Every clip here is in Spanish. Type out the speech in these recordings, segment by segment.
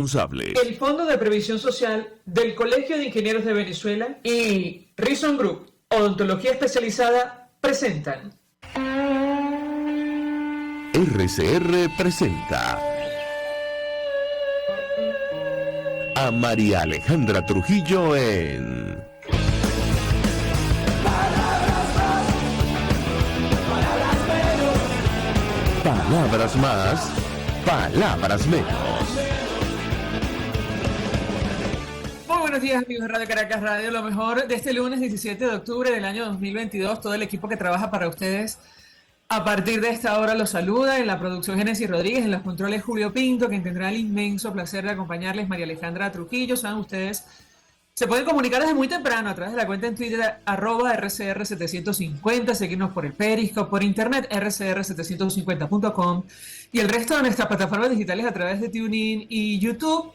Responsable. El Fondo de Previsión Social del Colegio de Ingenieros de Venezuela y Reason Group, Odontología Especializada, presentan. RCR presenta a María Alejandra Trujillo en Palabras más, palabras menos. Muy buenos días, amigos de Radio Caracas Radio, lo mejor de este lunes 17 de octubre del año 2022. Todo el equipo que trabaja para ustedes a partir de esta hora los saluda. En la producción Génesis Rodríguez, en los controles Julio Pinto, quien tendrá el inmenso placer de acompañarles, María Alejandra Trujillo. Saben ustedes, se pueden comunicar desde muy temprano a través de la cuenta en Twitter @RCR750, seguirnos por el Periscope, por internet rcr750.com y el resto de nuestras plataformas digitales a través de TuneIn y YouTube.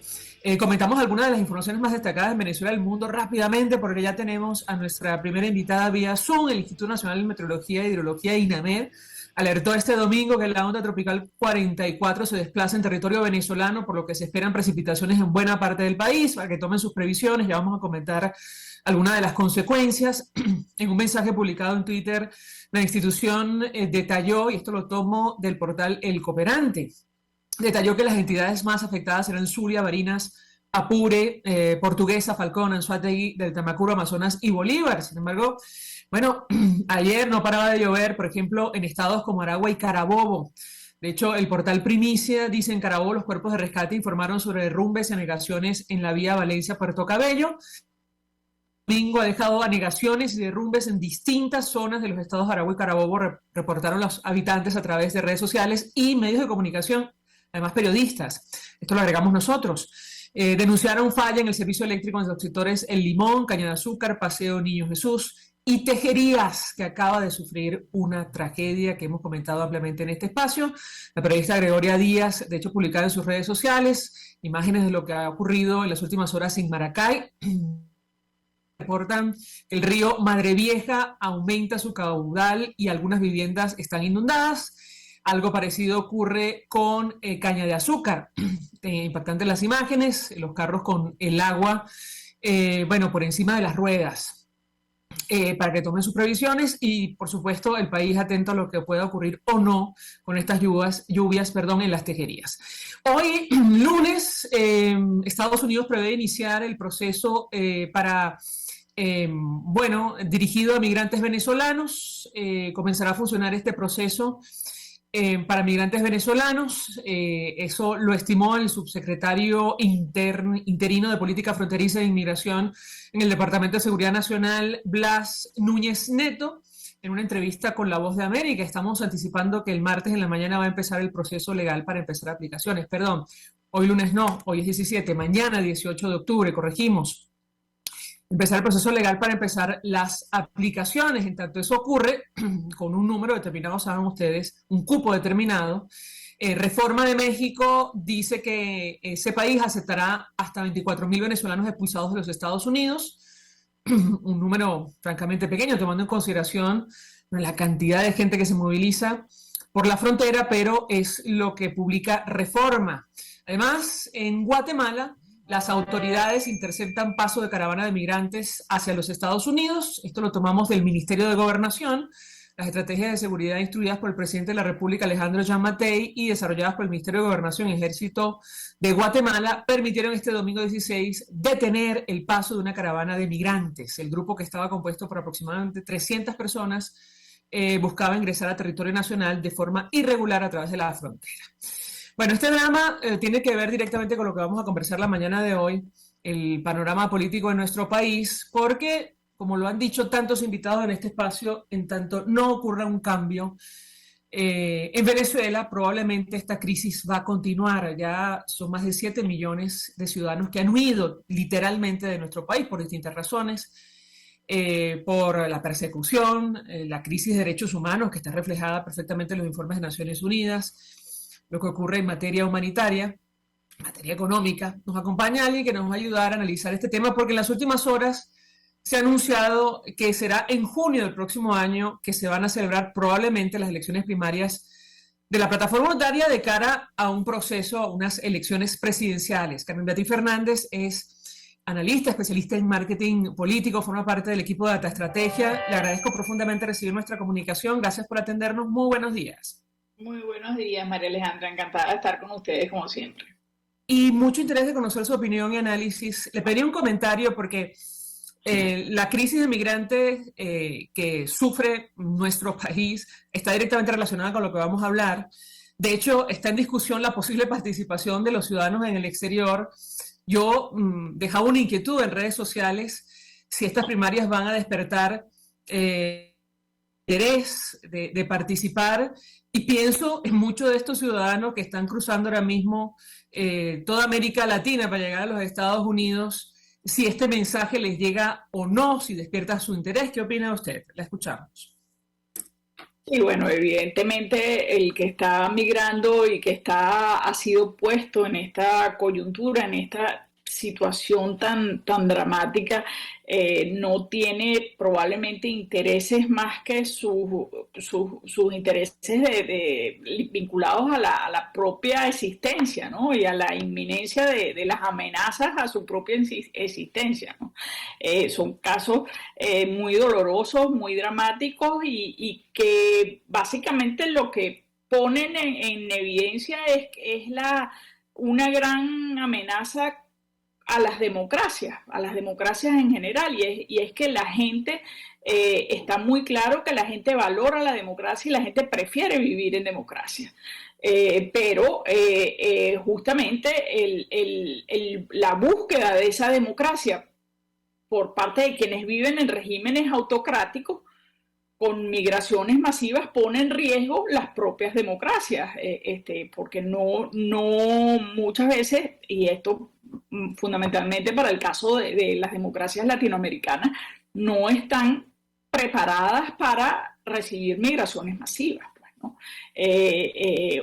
Comentamos algunas de las informaciones más destacadas en Venezuela y el mundo rápidamente, porque ya tenemos a nuestra primera invitada vía Zoom. El Instituto Nacional de Meteorología e Hidrología, INAMED, alertó este domingo que la onda tropical 44 se desplaza en territorio venezolano, por lo que se esperan precipitaciones en buena parte del país, para que tomen sus previsiones. Ya vamos a comentar algunas de las consecuencias. En un mensaje publicado en Twitter, la institución detalló, y esto lo tomo del portal El Cooperante, detalló que las entidades más afectadas eran Zulia, Barinas, Apure, Portuguesa, Falcón, Anzoátegui, del Tamacuro, Amazonas y Bolívar. Sin embargo, bueno, ayer no paraba de llover, por ejemplo, en estados como Aragua y Carabobo. De hecho, el portal Primicia dice: en Carabobo los cuerpos de rescate informaron sobre derrumbes y anegaciones en la vía Valencia-Puerto Cabello. Domingo ha dejado anegaciones y derrumbes en distintas zonas de los estados de Aragua y Carabobo, reportaron los habitantes a través de redes sociales y medios de comunicación, además periodistas. Esto lo agregamos nosotros. Denunciaron falla en el servicio eléctrico en los sectores El Limón, Caña de Azúcar, Paseo Niño Jesús y Tejerías, que acaba de sufrir una tragedia que hemos comentado ampliamente en este espacio. La periodista Gregoria Díaz, de hecho, publicada en sus redes sociales imágenes de lo que ha ocurrido en las últimas horas en Maracay. Reportan que el río Madre Vieja aumenta su caudal y algunas viviendas están inundadas. Algo parecido ocurre con Caña de Azúcar. Impactantes las imágenes, los carros con el agua, por encima de las ruedas. Para que tomen sus previsiones y, por supuesto, el país atento a lo que pueda ocurrir o no con estas lluvias en las tejerías. Hoy, lunes, Estados Unidos prevé iniciar el proceso dirigido a migrantes venezolanos. Comenzará a funcionar este proceso para migrantes venezolanos. Eso lo estimó el subsecretario interino de Política Fronteriza e Inmigración en el Departamento de Seguridad Nacional, Blas Núñez Neto, en una entrevista con La Voz de América. Estamos anticipando que el martes en la mañana va a empezar el proceso legal para empezar aplicaciones. Perdón, hoy lunes no, hoy es 17, mañana 18 de octubre, corregimos. Empezar el proceso legal para empezar las aplicaciones. En tanto eso ocurre con un número determinado, saben ustedes, un cupo determinado. Reforma de México dice que ese país aceptará hasta 24,000 venezolanos expulsados de los Estados Unidos, un número francamente pequeño, tomando en consideración la cantidad de gente que se moviliza por la frontera, pero es lo que publica Reforma. Además, en Guatemala, las autoridades interceptan paso de caravana de migrantes hacia los Estados Unidos. Esto lo tomamos del Ministerio de Gobernación. Las estrategias de seguridad instruidas por el presidente de la República, Alejandro Yamatei, y desarrolladas por el Ministerio de Gobernación y Ejército de Guatemala, permitieron este domingo 16 detener el paso de una caravana de migrantes. El grupo, que estaba compuesto por aproximadamente 300 personas, buscaba ingresar a territorio nacional de forma irregular a través de la frontera. Bueno, este drama tiene que ver directamente con lo que vamos a conversar la mañana de hoy, el panorama político de nuestro país, porque, como lo han dicho tantos invitados en este espacio, en tanto no ocurra un cambio en Venezuela, probablemente esta crisis va a continuar. Ya son más de 7 millones de ciudadanos que han huido literalmente de nuestro país por distintas razones, por la persecución, la crisis de derechos humanos, que está reflejada perfectamente en los informes de Naciones Unidas, lo que ocurre en materia humanitaria, materia económica. Nos acompaña alguien que nos va a ayudar a analizar este tema, porque en las últimas horas se ha anunciado que será en junio del próximo año que se van a celebrar probablemente las elecciones primarias de la plataforma unitaria de cara a un proceso, a unas elecciones presidenciales. Carmen Beatriz Fernández es analista, especialista en marketing político, forma parte del equipo de Data Estrategia. Le agradezco profundamente recibir nuestra comunicación. Gracias por atendernos. Muy buenos días. Muy buenos días, María Alejandra. Encantada de estar con ustedes como siempre. Y mucho interés de conocer su opinión y análisis. Le pedí un comentario porque la crisis de migrantes que sufre nuestro país está directamente relacionada con lo que vamos a hablar. De hecho, está en discusión la posible participación de los ciudadanos en el exterior. Yo dejaba una inquietud en redes sociales si estas primarias van a despertar interés de participar, y pienso en muchos de estos ciudadanos que están cruzando ahora mismo toda América Latina para llegar a los Estados Unidos, si este mensaje les llega o no, si despierta su interés. ¿Qué opina usted? La escuchamos. Y bueno, evidentemente el que está migrando y que ha sido puesto en esta coyuntura, en esta situación tan dramática, no tiene probablemente intereses más que sus intereses vinculados a la propia existencia, ¿no? Y a la inminencia de las amenazas a su propia existencia, ¿no? Son casos muy dolorosos, muy dramáticos y que básicamente lo que ponen en evidencia es una gran amenaza a las democracias en general, y es que la gente, está muy claro que la gente valora la democracia y la gente prefiere vivir en democracia. Pero justamente la búsqueda de esa democracia por parte de quienes viven en regímenes autocráticos con migraciones masivas pone en riesgo las propias democracias, porque no muchas veces, y esto fundamentalmente para el caso de las democracias latinoamericanas, no están preparadas para recibir migraciones masivas. ¿No?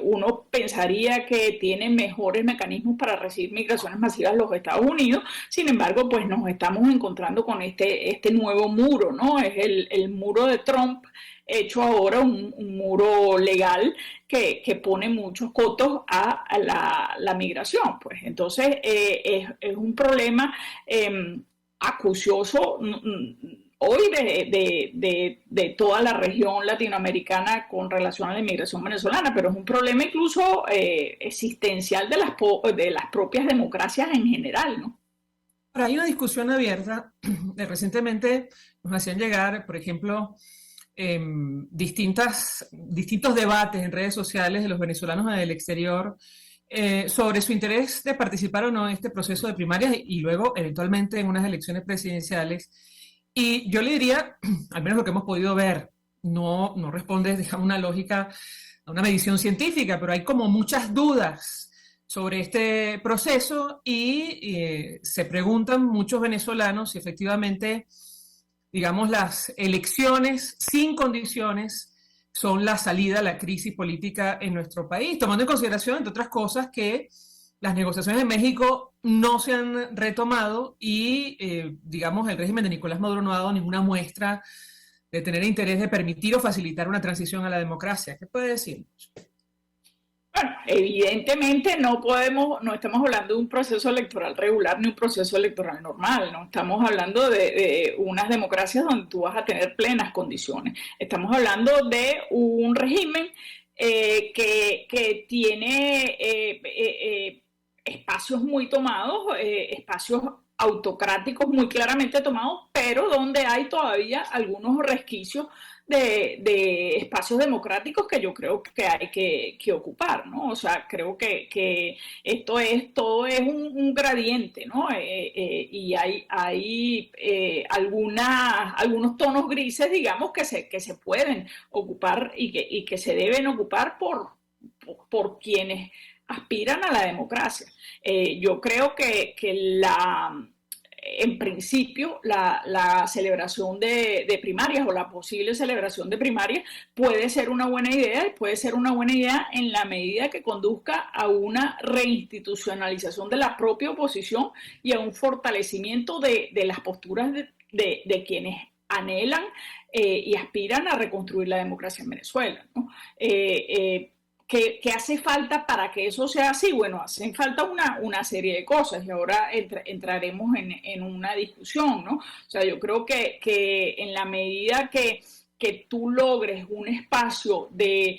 Uno pensaría que tienen mejores mecanismos para recibir migraciones masivas los Estados Unidos. Sin embargo, pues nos estamos encontrando con este nuevo muro, ¿no? Es el muro de Trump, hecho ahora un muro legal que pone muchos cotos a la migración. Pues entonces es un problema acucioso hoy de toda la región latinoamericana con relación a la inmigración venezolana, pero es un problema incluso existencial de las propias democracias en general, ¿no? Ahora, hay una discusión abierta. Recientemente nos hacían llegar, por ejemplo, distintos debates en redes sociales de los venezolanos en el exterior sobre su interés de participar o no en este proceso de primarias y luego eventualmente en unas elecciones presidenciales. Y yo le diría, al menos lo que hemos podido ver, no responde, digamos, una lógica, a una medición científica, pero hay como muchas dudas sobre este proceso y se preguntan muchos venezolanos si efectivamente, digamos, las elecciones sin condiciones son la salida a la crisis política en nuestro país, tomando en consideración, entre otras cosas, que las negociaciones en México no se han retomado y, digamos, el régimen de Nicolás Maduro no ha dado ninguna muestra de tener interés de permitir o facilitar una transición a la democracia. ¿Qué puede decirnos? Bueno, evidentemente no estamos hablando de un proceso electoral regular ni un proceso electoral normal, no estamos hablando de unas democracias donde tú vas a tener plenas condiciones. Estamos hablando de un régimen que tiene espacios muy tomados, espacios autocráticos muy claramente tomados, pero donde hay todavía algunos resquicios de espacios democráticos que yo creo que hay que ocupar, ¿no? O sea, creo que todo es un gradiente, ¿no? Y hay algunos tonos grises, digamos, que se pueden ocupar y que se deben ocupar por quienes aspiran a la democracia. Yo creo que en principio la celebración de primarias o la posible celebración de primarias puede ser una buena idea, y puede ser una buena idea en la medida que conduzca a una reinstitucionalización de la propia oposición y a un fortalecimiento de las posturas de quienes anhelan y aspiran a reconstruir la democracia en Venezuela, ¿no? ¿qué hace falta para que eso sea así? Bueno, hacen falta una serie de cosas y ahora entraremos en una discusión, ¿no? O sea, yo creo que en la medida que tú logres un espacio de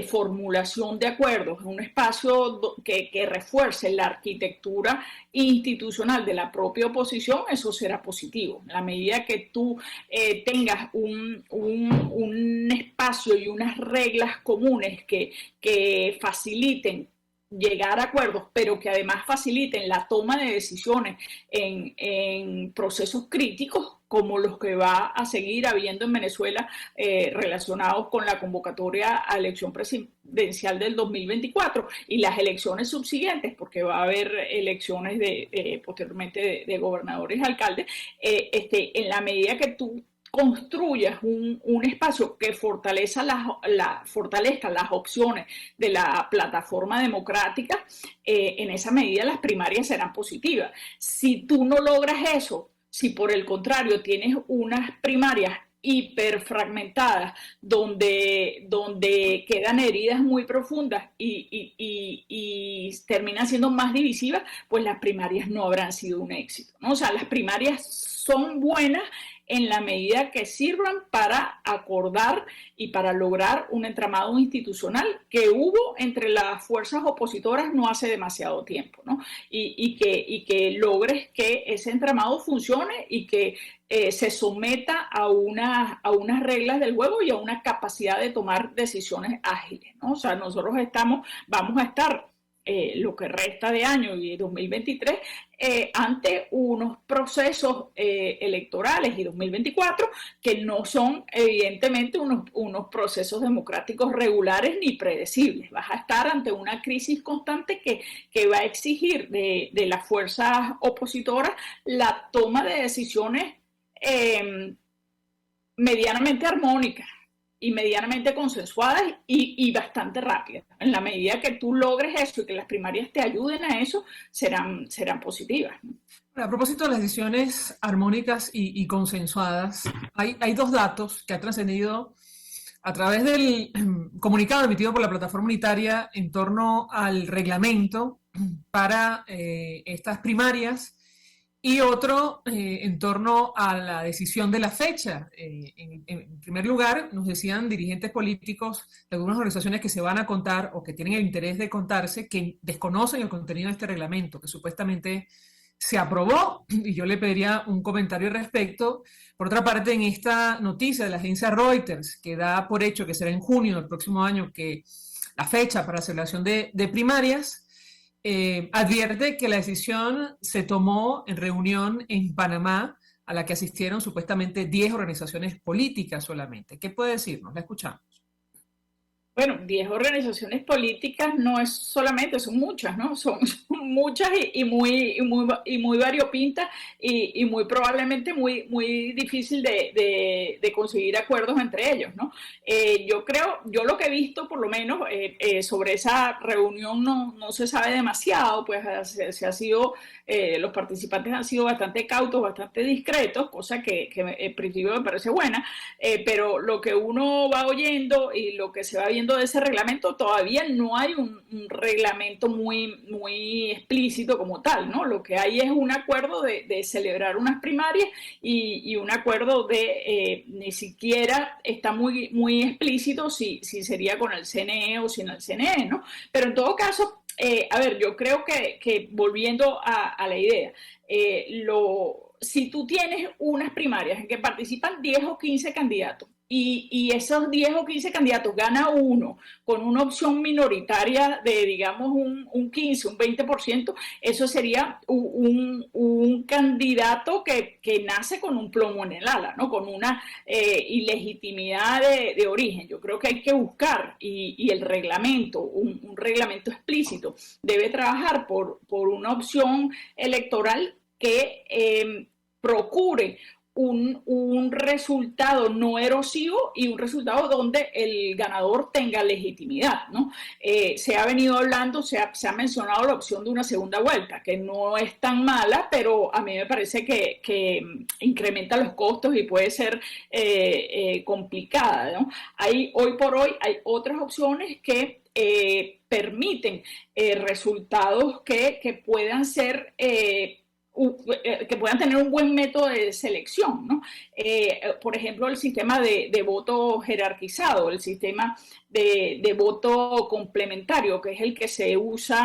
formulación de acuerdos, un espacio que refuerce la arquitectura institucional de la propia oposición, eso será positivo. En la medida que tú tengas un espacio y unas reglas comunes que faciliten llegar a acuerdos, pero que además faciliten la toma de decisiones en procesos críticos, como los que va a seguir habiendo en Venezuela relacionados con la convocatoria a elección presidencial del 2024 y las elecciones subsiguientes, porque va a haber elecciones posteriormente de gobernadores y alcaldes, en la medida que tú construyas un espacio que fortalezca las opciones de la plataforma democrática, en esa medida las primarias serán positivas. Si tú no logras eso, si por el contrario tienes unas primarias hiperfragmentadas donde quedan heridas muy profundas y terminan siendo más divisivas, pues las primarias no habrán sido un éxito, ¿no? O sea, las primarias son buenas en la medida que sirvan para acordar y para lograr un entramado institucional que hubo entre las fuerzas opositoras no hace demasiado tiempo, ¿no? Y que logres que ese entramado funcione y que se someta a unas reglas del juego y a una capacidad de tomar decisiones ágiles, ¿no? O sea, nosotros vamos a estar lo que resta de año y 2023 ante unos procesos electorales y 2024 que no son evidentemente unos procesos democráticos regulares ni predecibles. Vas a estar ante una crisis constante que va a exigir de las fuerzas opositoras la toma de decisiones medianamente armónicas y medianamente consensuadas y bastante rápidas. En la medida que tú logres eso y que las primarias te ayuden a eso, serán positivas, ¿no? A propósito de las decisiones armónicas y consensuadas, hay dos datos que han trascendido a través del comunicado emitido por la Plataforma Unitaria en torno al reglamento para estas primarias, y otro en torno a la decisión de la fecha. En primer lugar, nos decían dirigentes políticos de algunas organizaciones que se van a contar o que tienen el interés de contarse, que desconocen el contenido de este reglamento, que supuestamente se aprobó, y yo le pediría un comentario al respecto. Por otra parte, en esta noticia de la agencia Reuters, que da por hecho que será en junio del próximo año que la fecha para la celebración de primarias, advierte que la decisión se tomó en reunión en Panamá, a la que asistieron supuestamente 10 organizaciones políticas solamente. ¿Qué puede decirnos? La escuchamos. Bueno, 10 organizaciones políticas no es solamente, son muchas, ¿no? Son muchas y muy variopintas y muy probablemente muy difícil de conseguir acuerdos entre ellos, ¿no? Yo lo que he visto, por lo menos, sobre esa reunión no se sabe demasiado, pues los participantes han sido bastante cautos, bastante discretos, cosa que en principio me parece buena, pero lo que uno va oyendo y lo que se va viendo de ese reglamento, todavía no hay un reglamento muy explícito como tal, ¿no? Lo que hay es un acuerdo de celebrar unas primarias y un acuerdo ni siquiera está muy explícito si sería con el CNE o sin el CNE, ¿no? Pero en todo caso, a ver, yo creo que volviendo a la idea, si tú tienes unas primarias en que participan 10 o 15 candidatos y esos 10 o 15 candidatos gana uno con una opción minoritaria de, digamos, un 15, un 20%, eso sería un candidato que nace con un plomo en el ala, ¿no? Con una ilegitimidad de origen. Yo creo que hay que buscar, y el reglamento, un reglamento explícito, debe trabajar por una opción electoral que procure un resultado no erosivo y un resultado donde el ganador tenga legitimidad, ¿no? Se ha venido hablando, se ha mencionado la opción de una segunda vuelta, que no es tan mala, pero a mí me parece que incrementa los costos y puede ser complicada, ¿no? Hoy por hoy hay otras opciones que permiten resultados que puedan ser que puedan tener un buen método de selección, ¿no? Por ejemplo, el sistema de voto jerarquizado, el sistema de voto complementario, que es el que se usó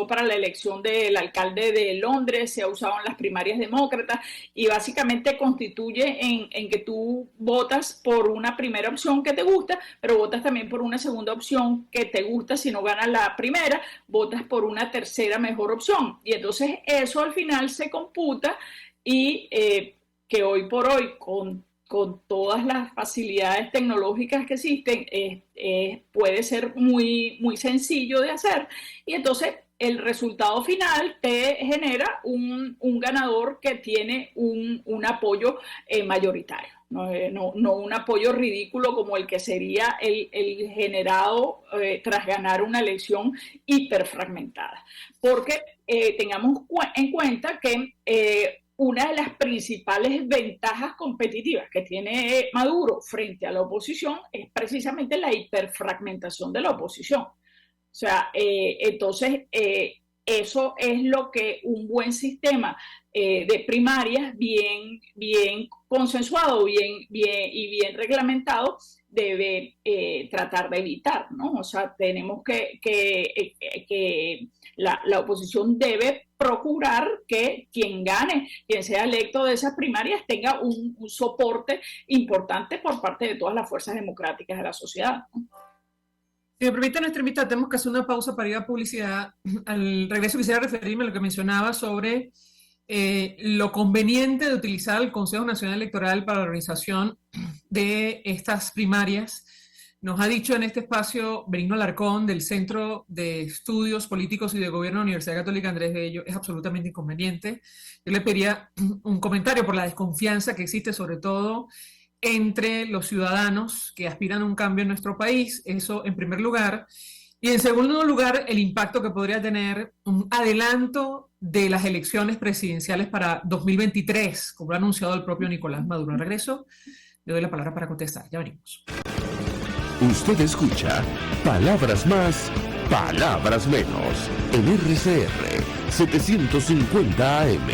para la elección del alcalde de Londres, se ha usado en las primarias demócratas y básicamente constituye en que tú votas por una primera opción que te gusta, pero votas también por una segunda opción que te gusta. Si no ganas la primera, votas por una tercera mejor opción. Y entonces eso al final se computa y que hoy por hoy, con todas las facilidades tecnológicas que existen, puede ser muy, muy sencillo de hacer. Y entonces el resultado final te genera un ganador que tiene un apoyo mayoritario. No un apoyo ridículo como el que sería el generado tras ganar una elección hiperfragmentada. Porque tengamos en cuenta que una de las principales ventajas competitivas que tiene Maduro frente a la oposición es precisamente la hiperfragmentación de la oposición. O sea, entonces eso es lo que un buen sistema de primarias bien consensuado, bien reglamentado debe tratar de evitar, ¿no? O sea, tenemos que la oposición debe procurar que quien gane, quien sea electo de esas primarias, tenga un soporte importante por parte de todas las fuerzas democráticas de la sociedad, ¿no? Si me permite nuestra invitada, tenemos que hacer una pausa para ir a publicidad. Al regreso quisiera referirme a lo que mencionaba sobre lo conveniente de utilizar el Consejo Nacional Electoral para la organización de estas primarias. Nos ha dicho en este espacio Benigno Alarcón, del Centro de Estudios Políticos y de Gobierno de la Universidad Católica Andrés Bello, es absolutamente inconveniente. Yo le pediría un comentario por la desconfianza que existe, sobre todo entre los ciudadanos que aspiran a un cambio en nuestro país, eso en primer lugar. Y en segundo lugar, el impacto que podría tener un adelanto de las elecciones presidenciales para 2023, como lo ha anunciado el propio Nicolás Maduro. Al regreso, le doy la palabra para contestar. Ya venimos. Usted escucha Palabras Más, Palabras Menos en RCR 750 AM.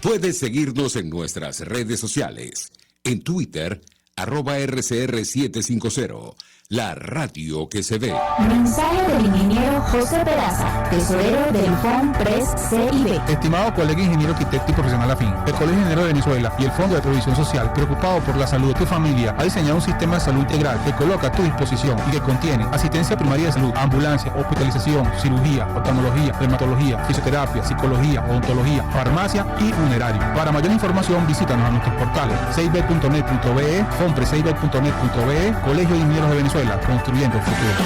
Puedes seguirnos en nuestras redes sociales. En Twitter, @RCR750. La radio que se ve. Mensaje del ingeniero José Peraza, tesorero del FONPRES CIB. Estimado colega ingeniero arquitecto y profesional afín, el Colegio Ingeniero de Venezuela y el Fondo de Previsión Social, preocupado por la salud de tu familia, ha diseñado un sistema de salud integral que coloca a tu disposición y que contiene asistencia primaria de salud, ambulancia, hospitalización, cirugía, oftalmología, dermatología, fisioterapia, psicología, odontología, farmacia y funerario. Para mayor información, visítanos a nuestros portales cib.net.be, fonprescib.net.be, Colegio de Ingenieros de Venezuela, construyendo el futuro.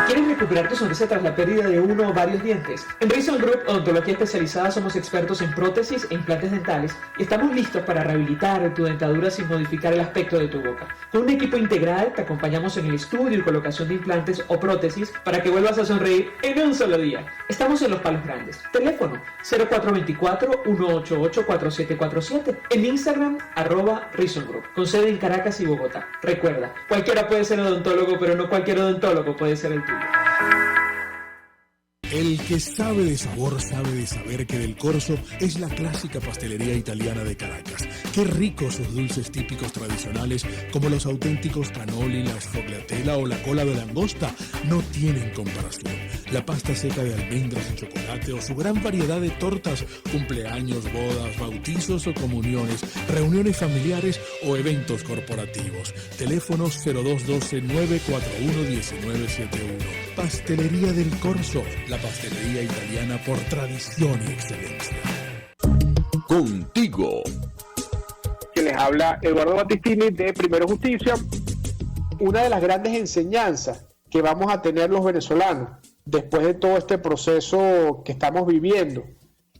¿Quieres recuperar tu sonrisa tras la pérdida de uno o varios dientes? En Reason Group Odontología Especializada somos expertos en prótesis e implantes dentales y estamos listos para rehabilitar tu dentadura sin modificar el aspecto de tu boca. Con un equipo integral te acompañamos en el estudio y colocación de implantes o prótesis para que vuelvas a sonreír en un solo día. Estamos en Los Palos Grandes. Teléfono 0424-188-4747. En Instagram @Reason Group. Con sede en Caracas y Bogotá. Recuerda, cualquiera puede ser odontólogo, pero no cualquier odontólogo puede ser el tuyo. El que sabe de sabor sabe de saber que Del Corso es la clásica pastelería italiana de Caracas. Qué ricos sus dulces típicos tradicionales como los auténticos cannoli, la sfogliatella o la cola de langosta no tienen comparación. La pasta seca de almendras y chocolate o su gran variedad de tortas, cumpleaños, bodas, bautizos o comuniones, reuniones familiares o eventos corporativos. Teléfonos 0212-941-1971. Pastelería Del Corso, la pastelería italiana por tradición y excelencia. Contigo. Que les habla Eduardo Battistini de Primero Justicia. Una de las grandes enseñanzas que vamos a tener los venezolanos después de todo este proceso que estamos viviendo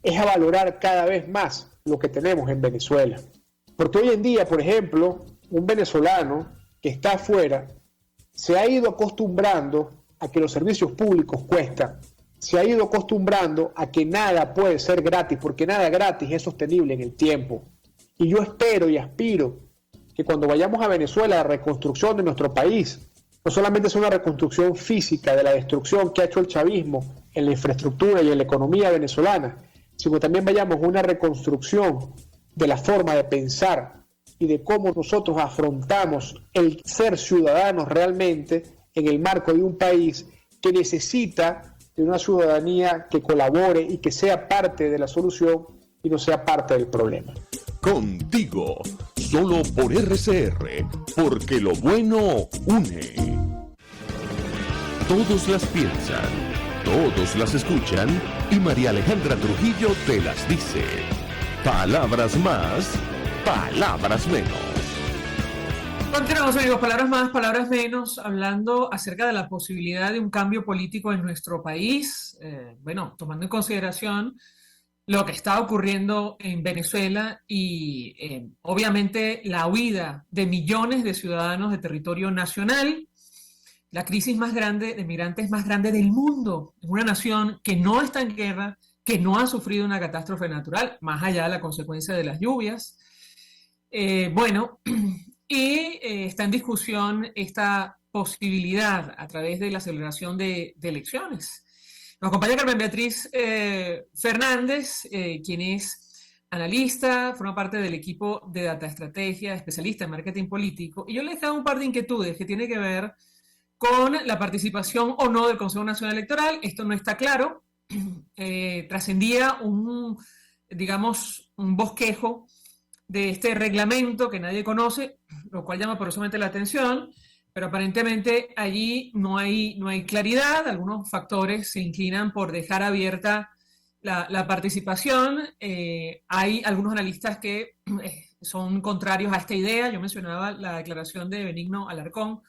es a valorar cada vez más lo que tenemos en Venezuela. Porque hoy en día, por ejemplo, un venezolano que está afuera se ha ido acostumbrando a que los servicios públicos cuestan, se ha ido acostumbrando a que nada puede ser gratis, porque nada gratis es sostenible en el tiempo. Y yo espero y aspiro que cuando vayamos a Venezuela, la reconstrucción de nuestro país, no solamente es una reconstrucción física de la destrucción que ha hecho el chavismo en la infraestructura y en la economía venezolana, sino también vayamos a una reconstrucción de la forma de pensar y de cómo nosotros afrontamos el ser ciudadanos realmente en el marco de un país que necesita de una ciudadanía que colabore y que sea parte de la solución y no sea parte del problema. Contigo, solo por RCR, porque lo bueno une. Todos las piensan, todos las escuchan y María Alejandra Trujillo te las dice. Palabras más, palabras menos. Continuamos, amigos, palabras más, palabras menos, hablando acerca de la posibilidad de un cambio político en nuestro país, tomando en consideración lo que está ocurriendo en Venezuela y obviamente la huida de millones de ciudadanos de territorio nacional, la crisis más grande de migrantes más grande del mundo, en una nación que no está en guerra, que no ha sufrido una catástrofe natural, más allá de la consecuencia de las lluvias. Está en discusión esta posibilidad a través de la celebración de elecciones. Nos acompaña Carmen Beatriz Fernández, quien es analista, forma parte del equipo de Data Estrategia, especialista en marketing político, y yo le he dejado un par de inquietudes que tienen que ver con la participación o no del Consejo Nacional Electoral. Esto no está claro. Trascendía un bosquejo de este reglamento que nadie conoce, lo cual llama poderosamente la atención, pero aparentemente allí no hay claridad. Algunos factores se inclinan por dejar abierta la participación. Hay algunos analistas que son contrarios a esta idea. Yo mencionaba la declaración de Benigno Alarcón,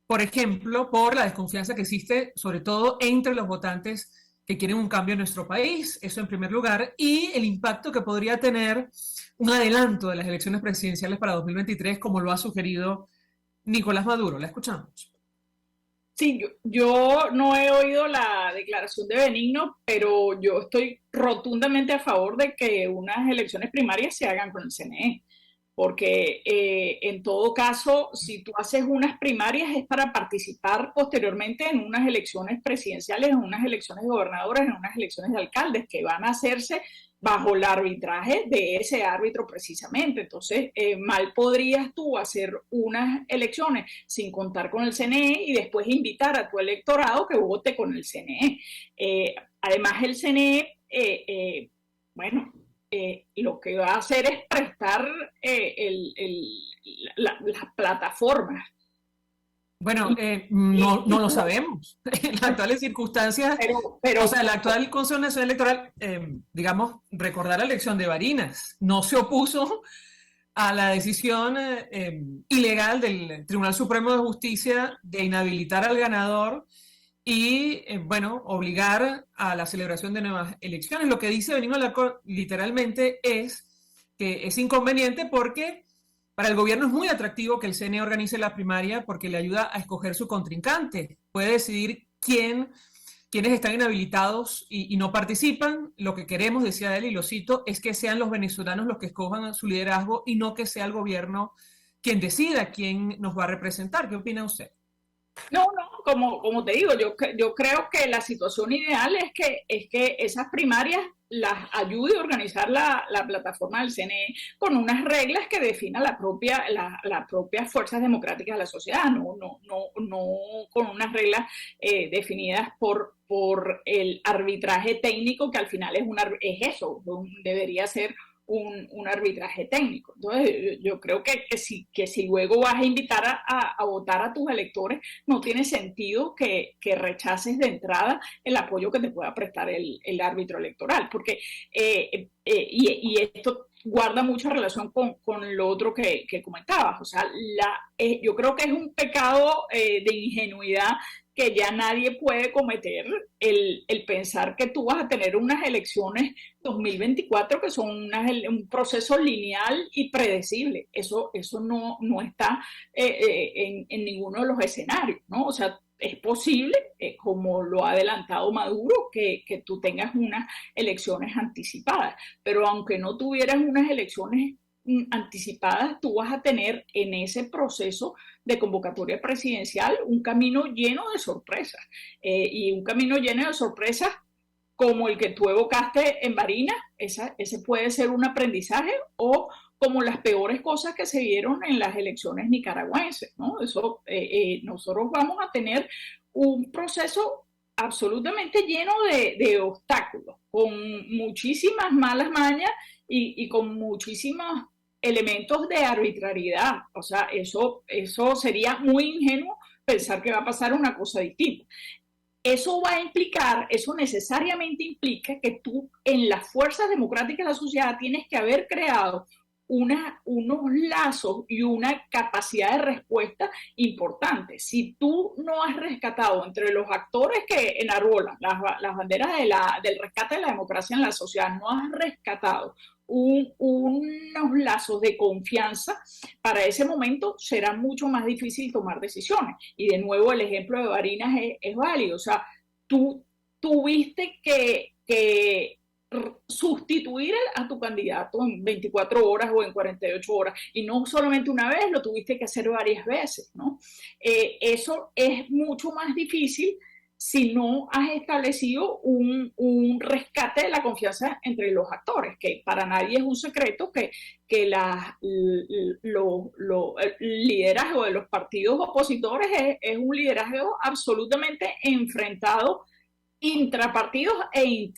por ejemplo, por la desconfianza que existe, sobre todo entre los votantes que quieren un cambio en nuestro país, eso en primer lugar, y el impacto que podría tener un adelanto de las elecciones presidenciales para 2023, como lo ha sugerido Nicolás Maduro. La escuchamos. Sí, yo no he oído la declaración de Benigno, pero yo estoy rotundamente a favor de que unas elecciones primarias se hagan con el CNE. Porque en todo caso, si tú haces unas primarias es para participar posteriormente en unas elecciones presidenciales, en unas elecciones de gobernadores, en unas elecciones de alcaldes que van a hacerse bajo el arbitraje de ese árbitro precisamente. Entonces, mal podrías tú hacer unas elecciones sin contar con el CNE y después invitar a tu electorado que vote con el CNE. Además, el CNE, lo que va a hacer es prestar las plataformas. Bueno, no lo sabemos. En las actuales circunstancias, el actual Consejo Nacional Electoral, recordar la elección de Barinas, no se opuso a la decisión ilegal del Tribunal Supremo de Justicia de inhabilitar al ganador y, obligar a la celebración de nuevas elecciones. Lo que dice Benigno Alarcón literalmente es que es inconveniente porque para el gobierno es muy atractivo que el CNE organice la primaria porque le ayuda a escoger su contrincante. Puede decidir quiénes están inhabilitados y no participan. Lo que queremos, decía él, y lo cito, es que sean los venezolanos los que escojan su liderazgo y no que sea el gobierno quien decida quién nos va a representar. ¿Qué opina usted? No, como te digo, yo creo que la situación ideal es que esas primarias las ayude a organizar la plataforma del CNE con unas reglas que definan las propias fuerzas democráticas de la sociedad, no con unas reglas definidas por el arbitraje técnico, que al final debería ser un arbitraje técnico. Entonces, yo creo que si luego vas a invitar a votar a tus electores, no tiene sentido que rechaces de entrada el apoyo que te pueda prestar el árbitro electoral, porque y esto guarda mucha relación con lo otro que comentabas. O sea, yo creo que es un pecado de ingenuidad que ya nadie puede cometer el pensar que tú vas a tener unas elecciones 2024 que son un proceso lineal y predecible. Eso no está en ninguno de los escenarios, ¿no? O sea, es posible, como lo ha adelantado Maduro, que tú tengas unas elecciones anticipadas, pero aunque no tuvieras unas elecciones anticipadas, tú vas a tener en ese proceso de convocatoria presidencial un camino lleno de sorpresas, y un camino lleno de sorpresas como el que tú evocaste en Barinas. Ese puede ser un aprendizaje, o como las peores cosas que se vieron en las elecciones nicaragüenses, ¿no? Nosotros vamos a tener un proceso absolutamente lleno de obstáculos, con muchísimas malas mañas y con muchísimos elementos de arbitrariedad. O sea, eso sería muy ingenuo pensar que va a pasar una cosa distinta. Eso necesariamente implica que tú, en las fuerzas democráticas de la sociedad, tienes que haber creado unos lazos y una capacidad de respuesta importante. Si tú no has rescatado entre los actores que enarbolan las banderas del rescate de la democracia en la sociedad, no has rescatado unos lazos de confianza, para ese momento será mucho más difícil tomar decisiones. Y de nuevo el ejemplo de Barinas es válido. O sea, tú tuviste que sustituir a tu candidato en 24 horas o en 48 horas, y no solamente una vez, lo tuviste que hacer varias veces, ¿no? Eso es mucho más difícil si no has establecido un rescate de la confianza entre los actores, que para nadie es un secreto que el liderazgo de los partidos opositores es un liderazgo absolutamente enfrentado intrapartidos e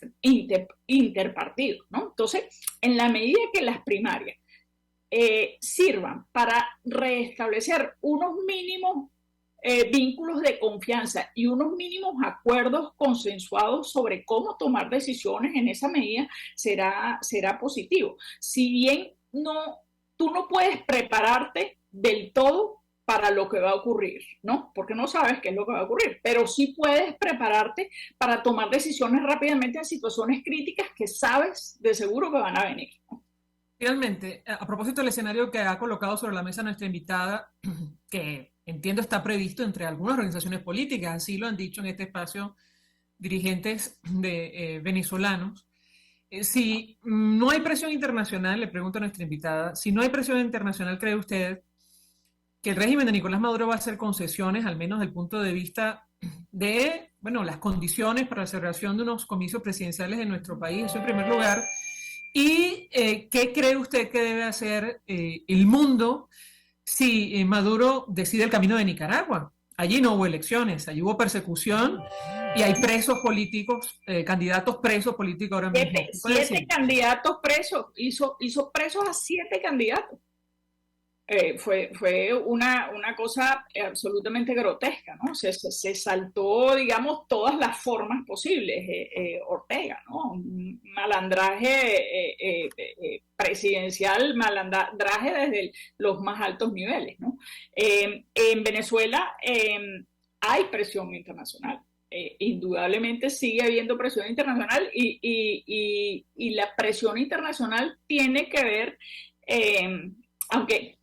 interpartidos, ¿no? Entonces, en la medida que las primarias sirvan para restablecer unos mínimos vínculos de confianza y unos mínimos acuerdos consensuados sobre cómo tomar decisiones, en esa medida será positivo. Si bien tú no puedes prepararte del todo para lo que va a ocurrir, ¿no? Porque no sabes qué es lo que va a ocurrir, pero sí puedes prepararte para tomar decisiones rápidamente en situaciones críticas que sabes de seguro que van a venir, ¿no? Finalmente, a propósito del escenario que ha colocado sobre la mesa nuestra invitada, que entiendo está previsto entre algunas organizaciones políticas, así lo han dicho en este espacio dirigentes venezolanos. Si no hay presión internacional, le pregunto a nuestra invitada, si no hay presión internacional, ¿cree usted que el régimen de Nicolás Maduro va a hacer concesiones, al menos desde el punto de vista de, bueno, las condiciones para la celebración de unos comicios presidenciales en nuestro país? Eso en primer lugar. ¿Y qué cree usted que debe hacer el mundo si Maduro decide el camino de Nicaragua? Allí no hubo elecciones, allí hubo persecución y hay presos políticos, candidatos presos políticos ahora mismo. Siete candidatos presos, hizo presos a 7 candidatos. Fue una cosa absolutamente grotesca, ¿no? Se saltó, digamos, todas las formas posibles, Ortega, ¿no? Un malandraje presidencial, malandraje desde los más altos niveles, ¿no? En Venezuela hay presión internacional. Indudablemente sigue habiendo presión internacional, y la presión internacional tiene que ver, aunque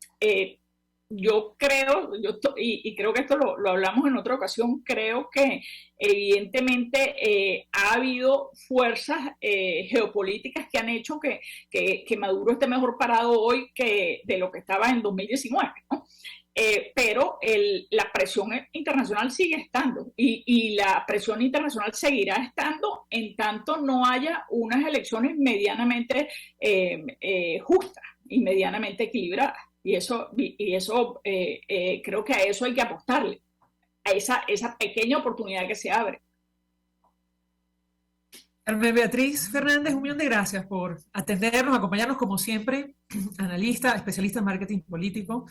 yo creo, y creo que esto lo hablamos en otra ocasión, creo que evidentemente ha habido fuerzas geopolíticas que han hecho que Maduro esté mejor parado hoy que de lo que estaba en 2019, ¿no? Pero la presión internacional sigue estando, y la presión internacional seguirá estando en tanto no haya unas elecciones medianamente justas y medianamente equilibradas. Y eso creo que a eso hay que apostarle, a esa pequeña oportunidad que se abre. Carmen Beatriz Fernández, 1 millón de gracias por atendernos, acompañarnos como siempre, analista, especialista en marketing político,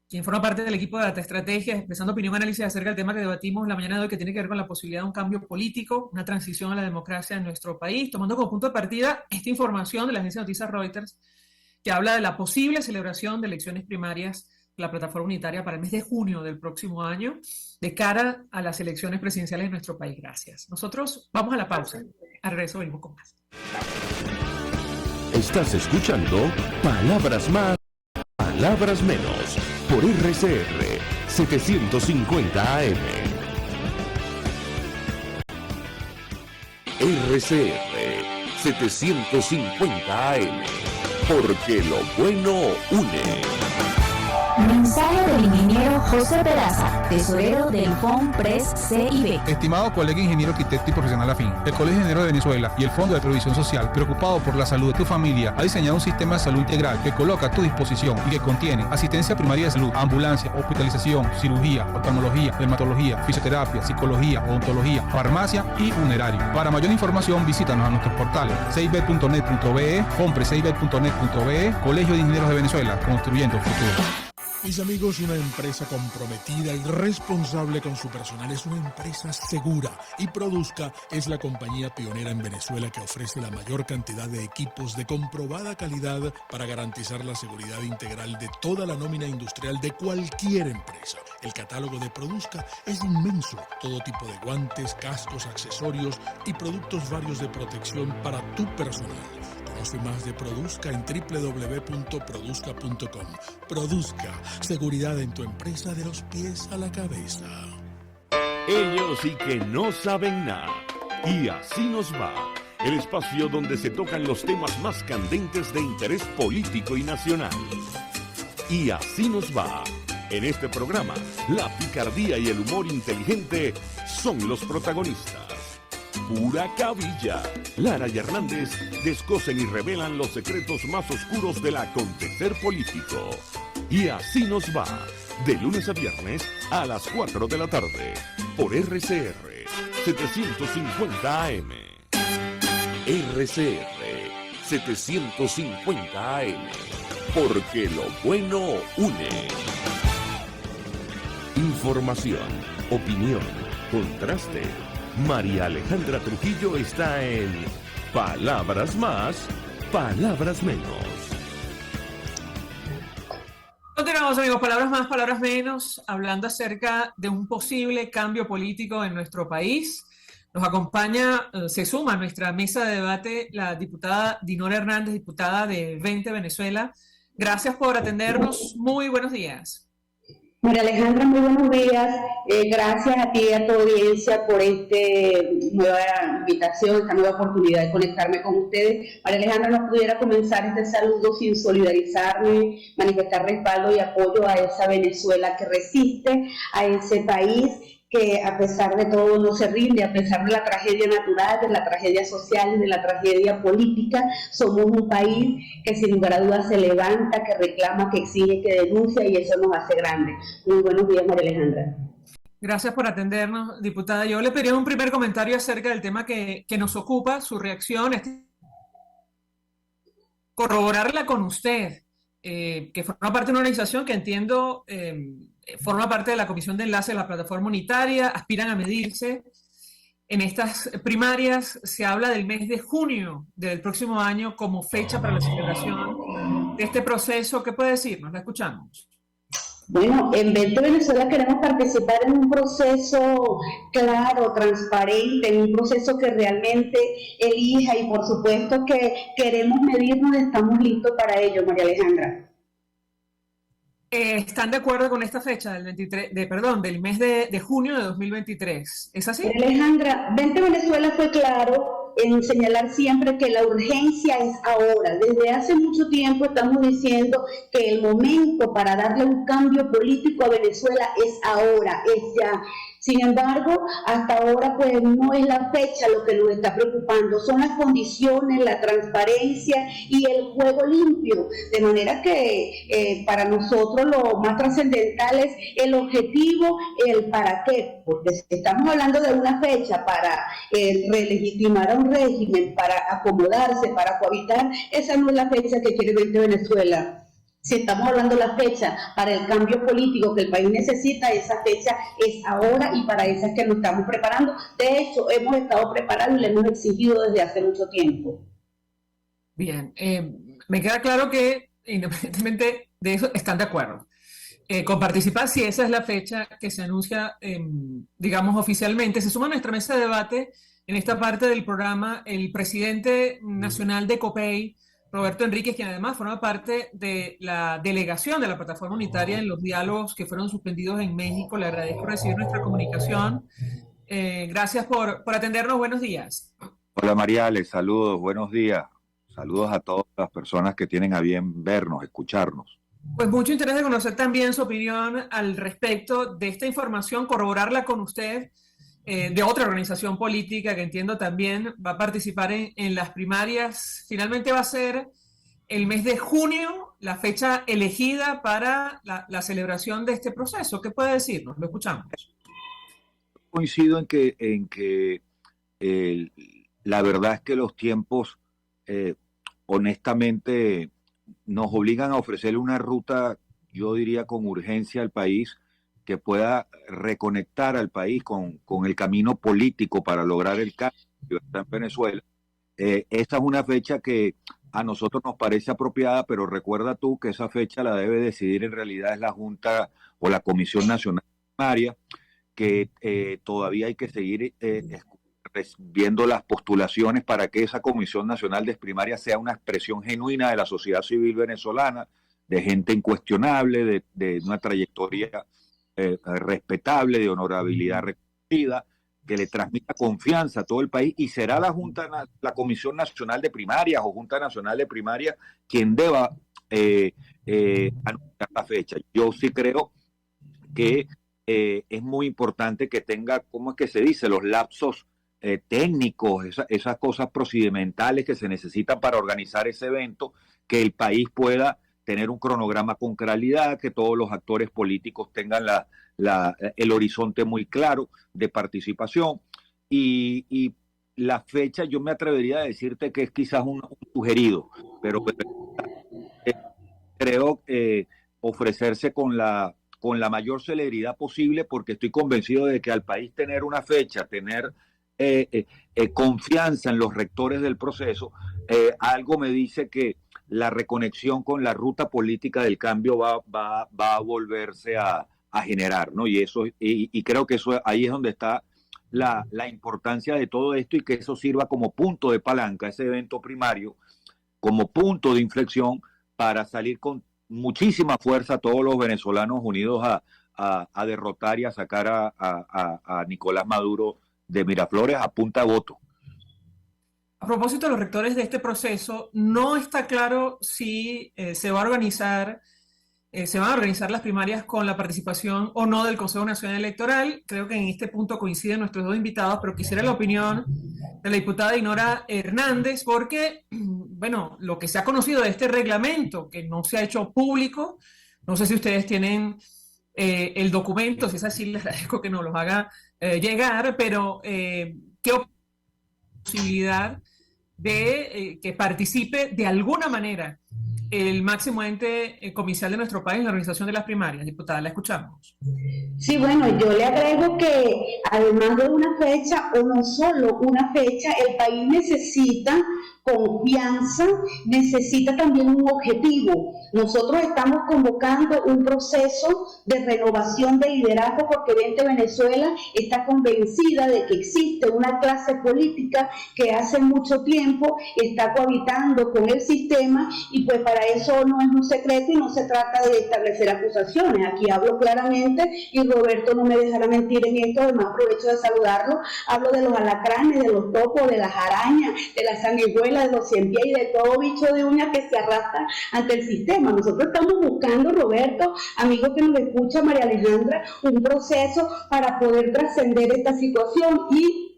quien forma parte del equipo de Data Estrategia, expresando opinión y análisis acerca del tema que debatimos la mañana de hoy, que tiene que ver con la posibilidad de un cambio político, una transición a la democracia en nuestro país, tomando como punto de partida esta información de la agencia de noticias Reuters, que habla de la posible celebración de elecciones primarias de la plataforma unitaria para el mes de junio del próximo año, de cara a las elecciones presidenciales de nuestro país. Gracias. Nosotros vamos a la pausa. Al regreso venimos con más. Estás escuchando Palabras Más, Palabras Menos, por RCR 750 AM. RCR 750 AM. porque lo bueno une. Mensaje del ingeniero José Peraza, tesorero del FONPRES CIB. Estimado colega ingeniero arquitecto y profesional afín, el Colegio Ingeniero de Venezuela y el Fondo de Previsión Social, preocupado por la salud de tu familia, ha diseñado un sistema de salud integral que coloca a tu disposición y que contiene asistencia primaria de salud, ambulancia, hospitalización, cirugía, oftalmología, dermatología, fisioterapia, psicología, odontología, farmacia y funerario. Para mayor información, visítanos a nuestros portales cib.net.be, fonprescib.net.be, Colegio de Ingenieros de Venezuela, construyendo futuro. Mis amigos, una empresa comprometida y responsable con su personal es una empresa segura, y Produzca es la compañía pionera en Venezuela que ofrece la mayor cantidad de equipos de comprobada calidad para garantizar la seguridad integral de toda la nómina industrial de cualquier empresa. El catálogo de Produzca es inmenso, todo tipo de guantes, cascos, accesorios y productos varios de protección para tu personal. Conoce más de Produzca en www.produzca.com. Produzca, seguridad en tu empresa de los pies a la cabeza. Ellos sí que no saben nada. Y así nos va. El espacio donde se tocan los temas más candentes de interés político y nacional. Y así nos va. En este programa, la picardía y el humor inteligente son los protagonistas. Pura cabilla. Lara y Hernández descosen y revelan los secretos más oscuros del acontecer político. Y así nos va, de lunes a viernes a las 4 de la tarde, por RCR 750 AM. RCR 750 AM, porque lo bueno une. Información, opinión, contraste. María Alejandra Trujillo está en Palabras Más, Palabras Menos. Continuamos, amigos, palabras más, palabras menos, hablando acerca de un posible cambio político en nuestro país. Nos acompaña, se suma a nuestra mesa de debate la diputada Dinora Hernández, diputada de 20 Venezuela. Gracias por atendernos. Muy buenos días. María Alejandra, muy buenos días. Gracias a ti y a tu audiencia por esta nueva invitación, esta nueva oportunidad de conectarme con ustedes. María Alejandra, no pudiera comenzar este saludo sin solidarizarme, manifestar respaldo y apoyo a esa Venezuela que resiste, a ese país que a pesar de todo no se rinde, a pesar de la tragedia natural, de la tragedia social y de la tragedia política. Somos un país que sin lugar a dudas se levanta, que reclama, que exige, que denuncia, y eso nos hace grandes. Muy buenos días, María Alejandra. Gracias por atendernos, diputada. Yo le pediría un primer comentario acerca del tema que nos ocupa, su reacción, corroborarla con usted, que forma parte de una organización que entiendo forma parte de la Comisión de Enlace de la Plataforma Unitaria, aspiran a medirse. En estas primarias se habla del mes de junio del próximo año como fecha para la celebración de este proceso. ¿Qué puede decirnos? La escuchamos. Bueno, en 20 Venezuela queremos participar en un proceso claro, transparente, en un proceso que realmente elija, y por supuesto que queremos medirnos y estamos listos para ello, María Alejandra. ¿Están de acuerdo con esta fecha del del mes de junio de 2023? ¿Es así? Alejandra, 20 Venezuela fue claro en señalar siempre que la urgencia es ahora. Desde hace mucho tiempo estamos diciendo que el momento para darle un cambio político a Venezuela es ahora, es ya. Sin embargo, hasta ahora pues no es la fecha lo que nos está preocupando, son las condiciones, la transparencia y el juego limpio. De manera que para nosotros lo más trascendental es el objetivo, el para qué, porque si estamos hablando de una fecha para relegitimar a un régimen, para acomodarse, para cohabitar, esa no es la fecha que quiere 20 Venezuela. Si estamos hablando de la fecha para el cambio político que el país necesita, esa fecha es ahora, y para esa es que nos estamos preparando. De hecho, hemos estado preparados y le hemos exigido desde hace mucho tiempo. Bien, me queda claro que independientemente de eso están de acuerdo con participar si esa es la fecha que se anuncia, digamos, oficialmente. Se suma a nuestra mesa de debate en esta parte del programa el presidente nacional de COPEI, Roberto Enríquez, quien además forma parte de la delegación de la Plataforma Unitaria en los diálogos que fueron suspendidos en México. Le agradezco recibir nuestra comunicación. Gracias por atendernos. Buenos días. Hola María, les saludos. Buenos días. Saludos a todas las personas que tienen a bien vernos, escucharnos. Pues mucho interés de conocer también su opinión al respecto de esta información, corroborarla con usted, de otra organización política que entiendo también va a participar en las primarias. Finalmente va a ser el mes de junio la fecha elegida para la celebración de este proceso. ¿Qué puede decirnos? Lo escuchamos. Coincido en que la verdad es que los tiempos, honestamente, nos obligan a ofrecerle una ruta, yo diría, con urgencia al país, que pueda reconectar al país con el camino político para lograr el cambio en Venezuela. Esta es una fecha que a nosotros nos parece apropiada, pero recuerda tú que esa fecha la debe decidir en realidad es la Junta o la Comisión Nacional Primaria, que todavía hay que seguir viendo las postulaciones para que esa Comisión Nacional de Primaria sea una expresión genuina de la sociedad civil venezolana, de gente incuestionable, de una trayectoria respetable, de honorabilidad reconocida, que le transmita confianza a todo el país, y será la Comisión Nacional de Primarias o Junta Nacional de Primarias quien deba anunciar la fecha. Yo sí creo que es muy importante que tenga, ¿cómo es que se dice?, los lapsos técnicos, esas cosas procedimentales que se necesitan para organizar ese evento, que el país pueda tener un cronograma con claridad, que todos los actores políticos tengan el horizonte muy claro de participación, y la fecha yo me atrevería a decirte que es quizás un sugerido, pero creo ofrecerse con la mayor celeridad posible, porque estoy convencido de que al país tener una fecha, tener confianza en los rectores del proceso, algo me dice que la reconexión con la ruta política del cambio va a volverse a generar, ¿no? Y creo que eso ahí es donde está la importancia de todo esto, y que eso sirva como punto de palanca, ese evento primario, como punto de inflexión para salir con muchísima fuerza todos los venezolanos unidos a derrotar y a sacar a Nicolás Maduro de Miraflores a punta de voto. A propósito de los rectores de este proceso, no está claro si se van a organizar las primarias con la participación o no del Consejo Nacional Electoral. Creo que en este punto coinciden nuestros dos invitados, pero quisiera la opinión de la diputada Dinora Hernández, porque, bueno, lo que se ha conocido de este reglamento, que no se ha hecho público, no sé si ustedes tienen el documento, si es así, les agradezco que nos los haga llegar, pero ¿qué posibilidad de que participe de alguna manera el máximo ente comicial de nuestro país en la organización de las primarias? Diputada, la escuchamos. Sí, bueno, yo le agrego que además de una fecha, o no solo una fecha, el país necesita confianza, necesita también un objetivo. Nosotros estamos convocando un proceso de renovación de liderazgo, porque Vente Venezuela está convencida de que existe una clase política que hace mucho tiempo está cohabitando con el sistema, y pues para eso no es un secreto y no se trata de establecer acusaciones. Aquí hablo claramente, y Roberto no me dejará mentir en esto, además aprovecho de saludarlo. Hablo de los alacranes, de los topos, de las arañas, de las sanguijuelas, de los ciempiés y de todo bicho de uña que se arrastra ante el sistema. Nosotros estamos buscando, Roberto, amigos que nos escucha, María Alejandra, un proceso para poder trascender esta situación y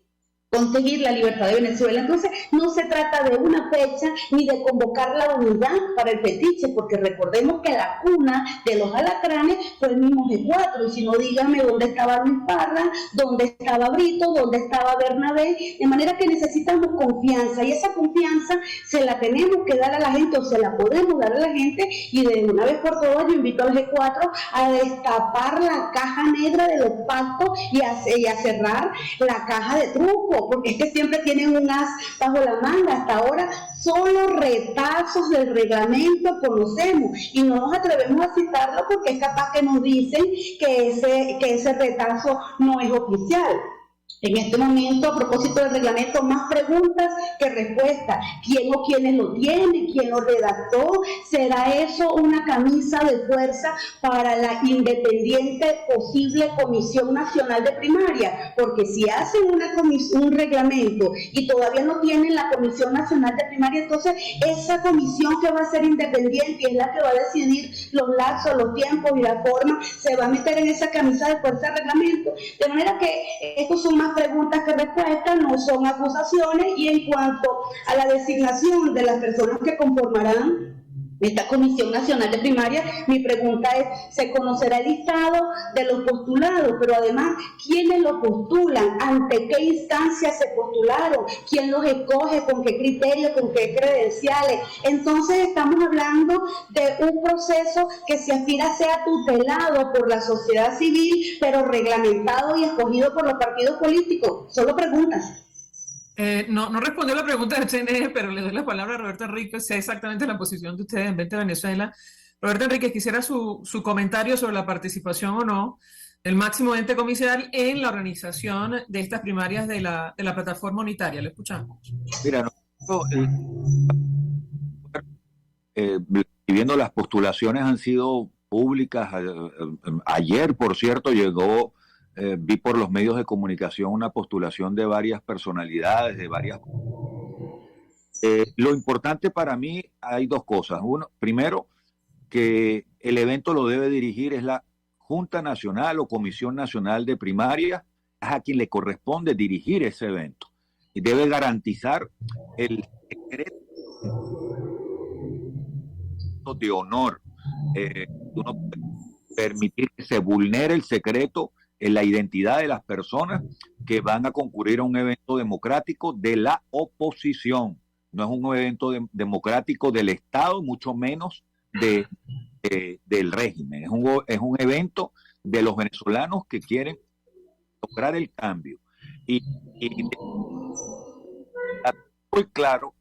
conseguir la libertad de Venezuela. Entonces, no se trata de una fecha ni de convocar la unidad para el fetiche, porque recordemos que la cuna de los alacranes fue el mismo G4, y si no, dígame dónde estaba Luis Parra, dónde estaba Brito, dónde estaba Bernabé, de manera que necesitamos confianza, y esa confianza se la tenemos que dar a la gente, o se la podemos dar a la gente, y de una vez por todas yo invito al G4 a destapar la caja negra de los pactos y a cerrar la caja de truco, porque es que siempre tienen un as bajo la manga. Hasta ahora solo retazos del reglamento conocemos, y no nos atrevemos a citarlo porque es capaz que nos dicen que ese retazo no es oficial. En este momento, a propósito del reglamento, más preguntas que respuestas. ¿Quién o quiénes lo tienen? ¿Quién lo redactó? ¿Será eso una camisa de fuerza para la independiente posible Comisión Nacional de Primaria? Porque si hacen un reglamento y todavía no tienen la Comisión Nacional de Primaria, entonces esa comisión que va a ser independiente y es la que va a decidir los lapsos, los tiempos y la forma, se va a meter en esa camisa de fuerza de reglamento. De manera que estos son más preguntas que respuestas, no son acusaciones. Y en cuanto a la designación de las personas que conformarán esta Comisión Nacional de Primaria, mi pregunta es, ¿se conocerá el listado de los postulados? Pero además, ¿quiénes lo postulan? ¿Ante qué instancias se postularon? ¿Quién los escoge? ¿Con qué criterios? ¿Con qué credenciales? Entonces estamos hablando de un proceso que se aspira sea tutelado por la sociedad civil, pero reglamentado y escogido por los partidos políticos. Solo preguntas. No respondió la pregunta del CNE, pero le doy la palabra a Roberto Enríquez. Sé exactamente la posición de ustedes en Vente Venezuela. Roberto Enríquez, quisiera su comentario sobre la participación o no del máximo ente comicial en la organización de estas primarias de la plataforma unitaria. Lo escuchamos. Mira, viendo las postulaciones han sido públicas. Ayer, por cierto, vi por los medios de comunicación una postulación de varias personalidades, de varias... Lo importante para mí, hay dos cosas. Uno, primero, que el evento lo debe dirigir es la Junta Nacional o Comisión Nacional de Primaria, es a quien le corresponde dirigir ese evento. Y debe garantizar el secreto de honor. Tú no puedes permitir que se vulnere el secreto en la identidad de las personas que van a concurrir a un evento democrático de la oposición. No es un evento democrático del Estado, mucho menos del régimen. Es un evento de los venezolanos que quieren lograr el cambio. Y muy claro,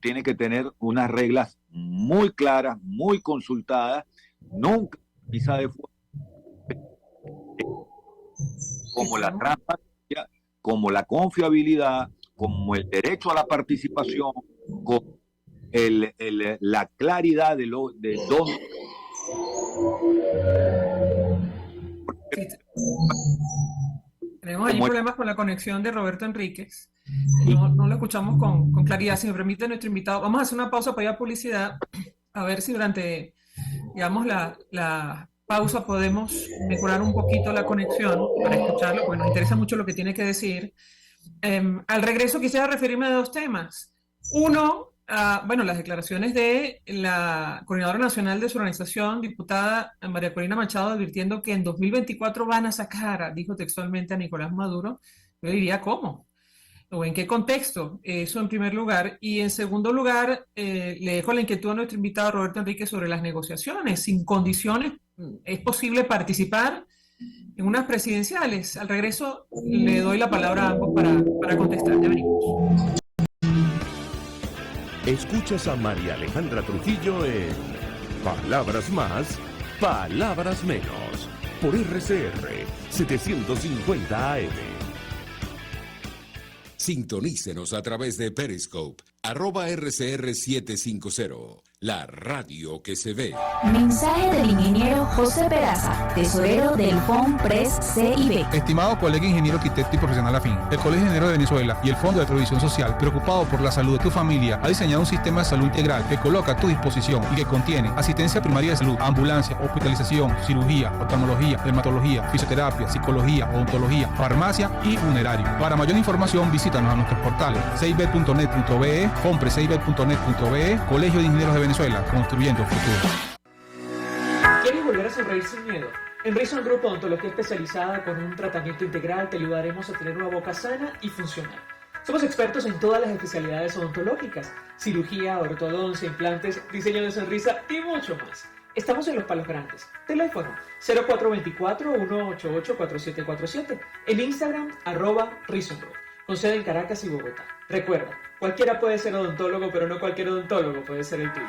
tiene que tener unas reglas muy claras, muy consultadas, nunca camisa de fuerza, como la transparencia, como la confiabilidad, como el derecho a la participación, como la claridad de dónde. Tenemos ahí problemas con la conexión de Roberto Enríquez. No lo escuchamos con claridad. Si me permite nuestro invitado, vamos a hacer una pausa para ir a publicidad, a ver si durante, digamos, la pausa podemos mejorar un poquito la conexión para escucharlo, porque nos interesa mucho lo que tiene que decir. Al regreso quisiera referirme a dos temas. Uno, las declaraciones de la Coordinadora Nacional de su organización, diputada María Corina Machado, advirtiendo que en 2024 van a sacar, dijo textualmente, a Nicolás Maduro. Yo diría, ¿cómo? ¿O en qué contexto? Eso en primer lugar. Y en segundo lugar, le dejo la inquietud a nuestro invitado Roberto Enríquez sobre las negociaciones. Sin condiciones, ¿es posible participar en unas presidenciales? Al regreso le doy la palabra a ambos para contestar. Ya venimos. Escuchas a María Alejandra Trujillo en Palabras Más, Palabras Menos, por RCR 750 AM. Sintonícenos a través de Periscope, @RCR750, la radio que se ve. Mensaje del ingeniero José Peraza, tesorero del FONPRES CIB. Estimado colega ingeniero, arquitecto y profesional afín, el Colegio de Ingenieros de Venezuela y el Fondo de Previsión Social, preocupado por la salud de tu familia, ha diseñado un sistema de salud integral que coloca a tu disposición y que contiene asistencia primaria de salud, ambulancia, hospitalización, cirugía, oftalmología, dermatología, fisioterapia, psicología, odontología, farmacia y funerario. Para mayor información, visítanos a nuestros portales cib.net.be, fonprescib.net.be, Colegio de Ingenieros de Venezuela, construyendo futuro. ¿Quieres volver a sonreír sin miedo? En Reason Group Odontología Especializada, con un tratamiento integral, te ayudaremos a tener una boca sana y funcional. Somos expertos en todas las especialidades odontológicas: cirugía, ortodoncia, implantes, diseño de sonrisa y mucho más. Estamos en Los Palos Grandes. Teléfono 0424-188-4747. En Instagram, @Reason Group. Con sede en Caracas y Bogotá. Recuerda, cualquiera puede ser odontólogo, pero no cualquier odontólogo puede ser el tuyo.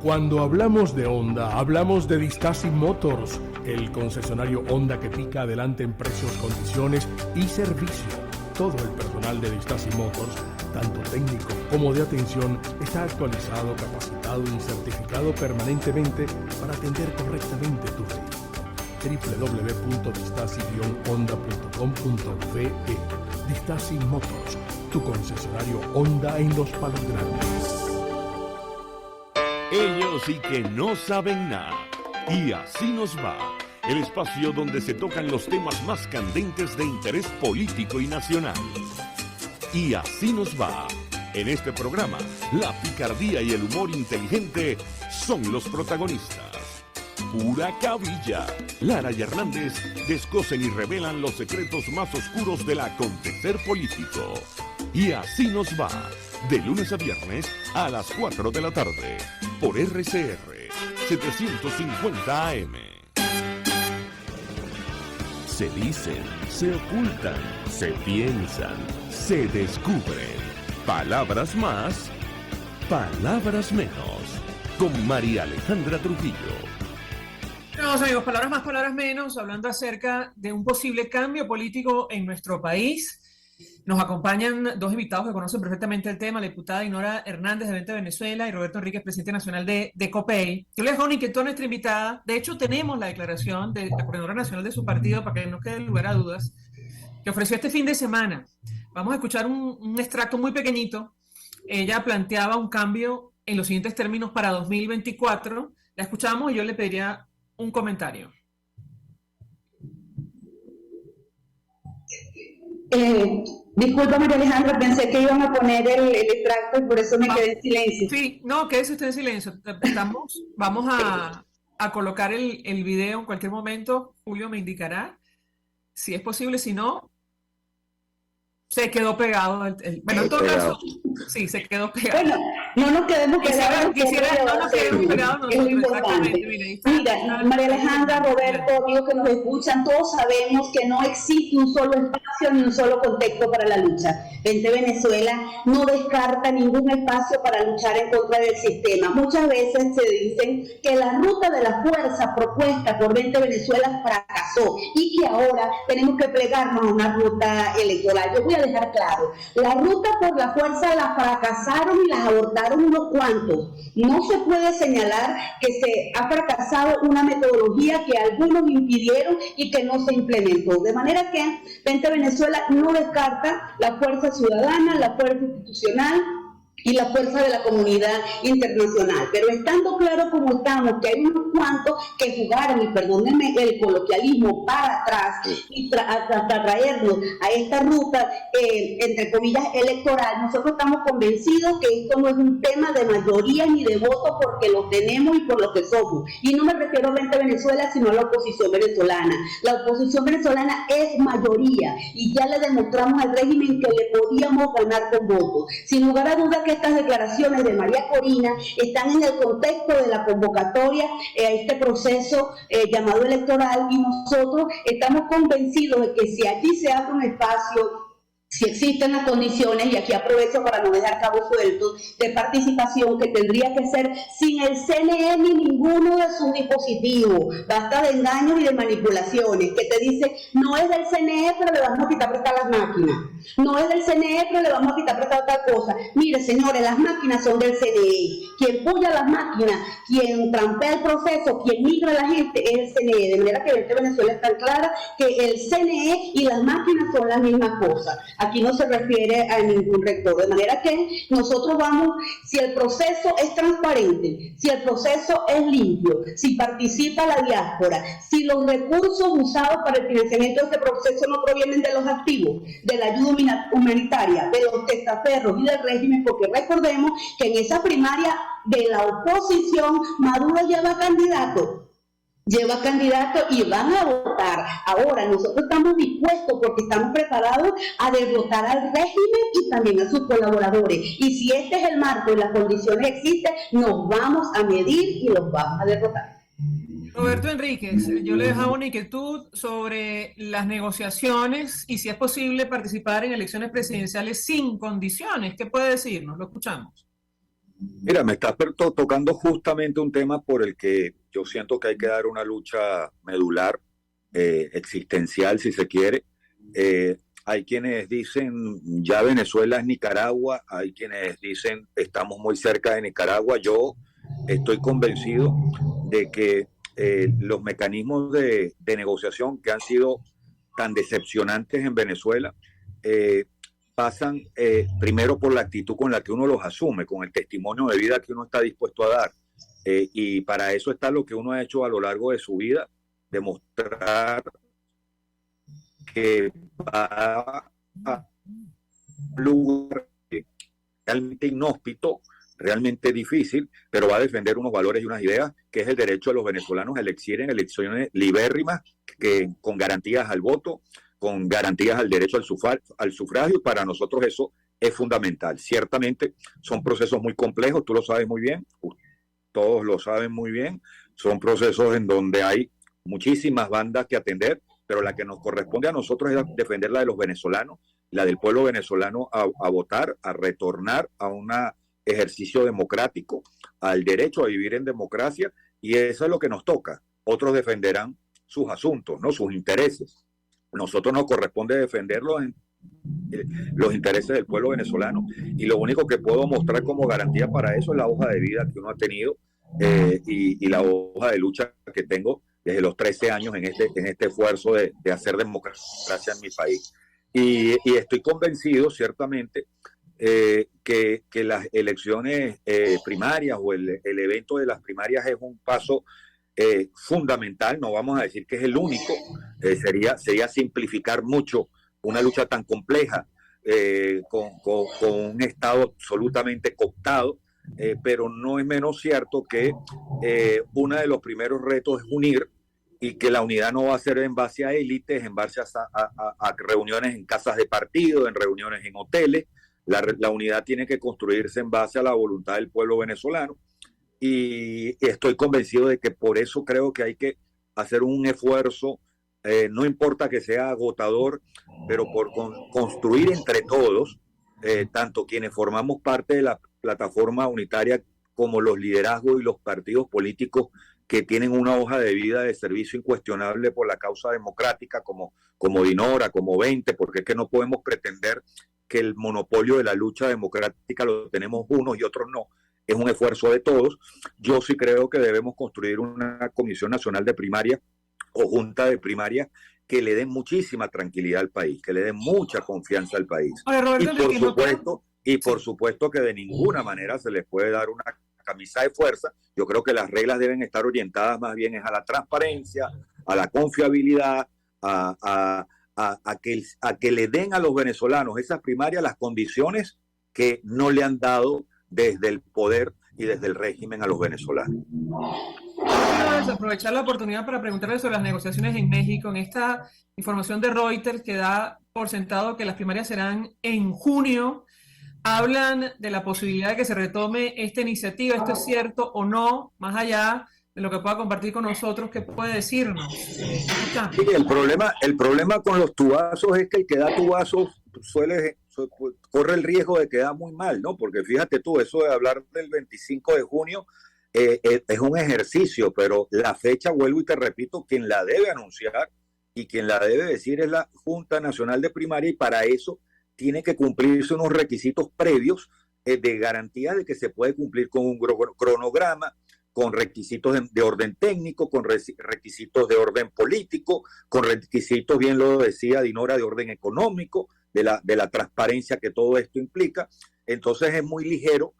Cuando hablamos de Honda, hablamos de Distassi Motors, El concesionario Honda que pica adelante en precios, condiciones y servicio. Todo el personal de Distaci Motors, tanto técnico como de atención, está actualizado, capacitado y certificado permanentemente para atender correctamente tu vehículo. www.distaci-honda.com.ve. Distaci Motors, tu concesionario Honda en Los Palos Grandes. Ellos sí que no saben nada. Y así nos va. El espacio donde se tocan los temas más candentes de interés político y nacional. Y así nos va. En este programa, la picardía y el humor inteligente son los protagonistas. Pura cabilla. Lara y Hernández descosen y revelan los secretos más oscuros del acontecer político. Y así nos va. De lunes a viernes a las 4 de la tarde. Por RCR 750 AM. Se dicen, se ocultan, se piensan, se descubren. Palabras más, palabras menos. Con María Alejandra Trujillo. Vamos amigos, palabras más, palabras menos, hablando acerca de un posible cambio político en nuestro país. Nos acompañan dos invitados que conocen perfectamente el tema, la diputada Dinora Hernández de 20 Venezuela y Roberto Enríquez, presidente nacional de COPEI. Yo les dejo una inquietud a nuestra invitada. De hecho, tenemos la declaración de la coordinadora nacional de su partido, para que no quede lugar a dudas, que ofreció este fin de semana. Vamos a escuchar un extracto muy pequeñito. Ella planteaba un cambio en los siguientes términos para 2024. La escuchamos y yo le pediría un comentario. Disculpa, María Alejandra, pensé que iban a poner el extracto y por eso me quedé en silencio. Sí, no, quédese usted en silencio. Vamos a colocar el video en cualquier momento. Julio me indicará si es posible, si no, se quedó pegado. Bueno, en todo caso, sí, se quedó pegado. Bueno, no nos quedemos pegados. No nos quedemos pegados nosotros, es lo importante. Mira, María Alejandra, Roberto, amigos que nos escuchan, todos sabemos que no existe un solo espacio ni un solo contexto para la lucha. 20 Venezuela no descarta ningún espacio para luchar en contra del sistema. Muchas veces se dicen que la ruta de la fuerza propuesta por 20 Venezuela fracasó y que ahora tenemos que plegarnos a una ruta electoral. Yo voy a dejar claro, la ruta por la fuerza la fracasaron y las abortaron unos cuantos. No se puede señalar que se ha fracasado una metodología que algunos impidieron y que no se implementó. De manera que 20 Venezuela no descarta la fuerza ciudadana, la fuerza institucional y la fuerza de la comunidad internacional, pero estando claro como estamos, que hay unos cuantos que jugaron, y perdónenme el coloquialismo, para atrás y hasta traernos a esta ruta, entre comillas, electoral, nosotros estamos convencidos que esto no es un tema de mayoría ni de voto porque lo tenemos y por lo que somos, y no me refiero a 20 Venezuela, sino a la oposición venezolana. La oposición venezolana es mayoría, y ya le demostramos al régimen que le podíamos ganar con votos. Sin lugar a dudas que estas declaraciones de María Corina están en el contexto de la convocatoria a este proceso llamado electoral, y nosotros estamos convencidos de que si allí se abre un espacio, si existen las condiciones, y aquí aprovecho para no dejar cabos sueltos, de participación, que tendría que ser sin el CNE ni ninguno de sus dispositivos. Basta de engaños y de manipulaciones, que te dicen, no es del CNE, pero le vamos a quitar prestar las máquinas. No es del CNE, pero le vamos a quitar prestar tal cosa. Mire, señores, las máquinas son del CNE. Quien puya las máquinas, quien trampea el proceso, quien migra a la gente es el CNE. De manera que en Venezuela está clara que el CNE y las máquinas son las mismas cosas. Aquí no se refiere a ningún rector, de manera que nosotros vamos, si el proceso es transparente, si el proceso es limpio, si participa la diáspora, si los recursos usados para el financiamiento de este proceso no provienen de los activos, de la ayuda humanitaria, de los testaferros y del régimen, porque recordemos que en esa primaria de la oposición, Maduro lleva candidato y van a votar. Ahora, nosotros estamos dispuestos porque estamos preparados a derrotar al régimen y también a sus colaboradores. Y si este es el marco y las condiciones existen, nos vamos a medir y los vamos a derrotar. Roberto Enríquez, yo le dejaba una inquietud sobre las negociaciones y si es posible participar en elecciones presidenciales sin condiciones. ¿Qué puede decirnos? Lo escuchamos. Mira, me estás tocando justamente un tema por el que yo siento que hay que dar una lucha medular, existencial, si se quiere. Hay quienes dicen, ya Venezuela es Nicaragua, hay quienes dicen, estamos muy cerca de Nicaragua. Yo estoy convencido de que los mecanismos de negociación que han sido tan decepcionantes en Venezuela, pasan primero por la actitud con la que uno los asume, con el testimonio de vida que uno está dispuesto a dar. Y para eso está lo que uno ha hecho a lo largo de su vida, demostrar que va a un lugar realmente inhóspito, realmente difícil, pero va a defender unos valores y unas ideas, que es el derecho de los venezolanos a elegir en elecciones libérrimas, con garantías al voto, con garantías al derecho al sufragio, y para nosotros eso es fundamental. Ciertamente son procesos muy complejos, tú lo sabes muy bien, todos lo saben muy bien, son procesos en donde hay muchísimas bandas que atender, pero la que nos corresponde a nosotros es defender la de los venezolanos, la del pueblo venezolano a votar, a retornar a un ejercicio democrático, al derecho a vivir en democracia, y eso es lo que nos toca. Otros defenderán sus asuntos, ¿no? Sus intereses. Nosotros nos corresponde defender los intereses del pueblo venezolano, y lo único que puedo mostrar como garantía para eso es la hoja de vida que uno ha tenido, y la hoja de lucha que tengo desde los 13 años en este esfuerzo de hacer democracia en mi país. Y estoy convencido, ciertamente, que las elecciones primarias o el evento de las primarias es un paso fundamental. No vamos a decir que es el único, sería simplificar mucho una lucha tan compleja, con un Estado absolutamente cooptado, pero no es menos cierto que uno de los primeros retos es unir, y que la unidad no va a ser en base a élites, en base a reuniones en casas de partido, en reuniones en hoteles. La unidad tiene que construirse en base a la voluntad del pueblo venezolano, y estoy convencido de que por eso creo que hay que hacer un esfuerzo, no importa que sea agotador, pero por construir entre todos, tanto quienes formamos parte de la plataforma unitaria como los liderazgos y los partidos políticos que tienen una hoja de vida de servicio incuestionable por la causa democrática, como Dinora, como 20, porque es que no podemos pretender que el monopolio de la lucha democrática lo tenemos unos y otros no. Es un esfuerzo de todos. Yo sí creo que debemos construir una Comisión Nacional de Primaria o Junta de Primaria que le den muchísima tranquilidad al país, que le den mucha confianza al país. Oye, Roberto, y por supuesto que de ninguna manera se les puede dar una camisa de fuerza. Yo creo que las reglas deben estar orientadas más bien a la transparencia, a la confiabilidad, a que le den a los venezolanos esas primarias las condiciones que no le han dado desde el poder y desde el régimen a los venezolanos. Quiero aprovechar la oportunidad para preguntarle sobre las negociaciones en México. En esta información de Reuters que da por sentado que las primarias serán en junio, hablan de la posibilidad de que se retome esta iniciativa. ¿Esto es cierto o no? Más allá de lo que pueda compartir con nosotros, ¿qué puede decirnos? Sí, el problema con los tubazos es que el que da tubazos corre el riesgo de quedar muy mal, ¿no? Porque fíjate tú, eso de hablar del 25 de junio es un ejercicio, pero la fecha, vuelvo y te repito, quien la debe anunciar y quien la debe decir es la Junta Nacional de Primaria, y para eso tiene que cumplirse unos requisitos previos de garantía de que se puede cumplir con un cronograma, con requisitos de orden técnico, con requisitos de orden político, con requisitos, bien lo decía Dinora, de orden económico, de la transparencia que todo esto implica. Entonces es muy ligero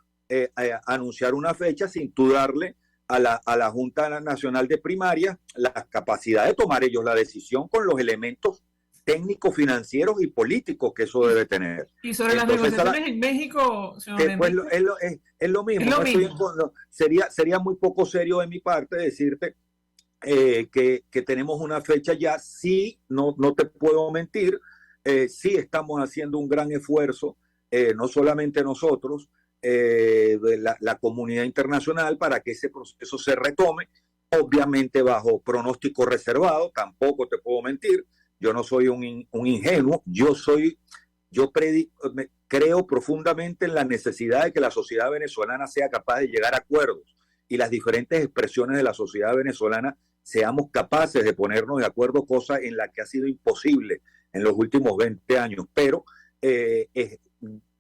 anunciar una fecha sin tú darle a la Junta Nacional de Primaria la capacidad de tomar ellos la decisión con los elementos técnicos, financieros y políticos que eso debe tener. Y sobre las negociaciones en México, señor pues es lo mismo. Sería muy poco serio de mi parte decirte que tenemos una fecha ya. Sí, no te puedo mentir, sí estamos haciendo un gran esfuerzo, no solamente nosotros, la comunidad internacional, para que ese proceso se retome, obviamente bajo pronóstico reservado. Tampoco te puedo mentir, yo no soy un ingenuo, yo soy yo creo profundamente en la necesidad de que la sociedad venezolana sea capaz de llegar a acuerdos y las diferentes expresiones de la sociedad venezolana seamos capaces de ponernos de acuerdo, cosa en la que ha sido imposible en los últimos 20 años. Pero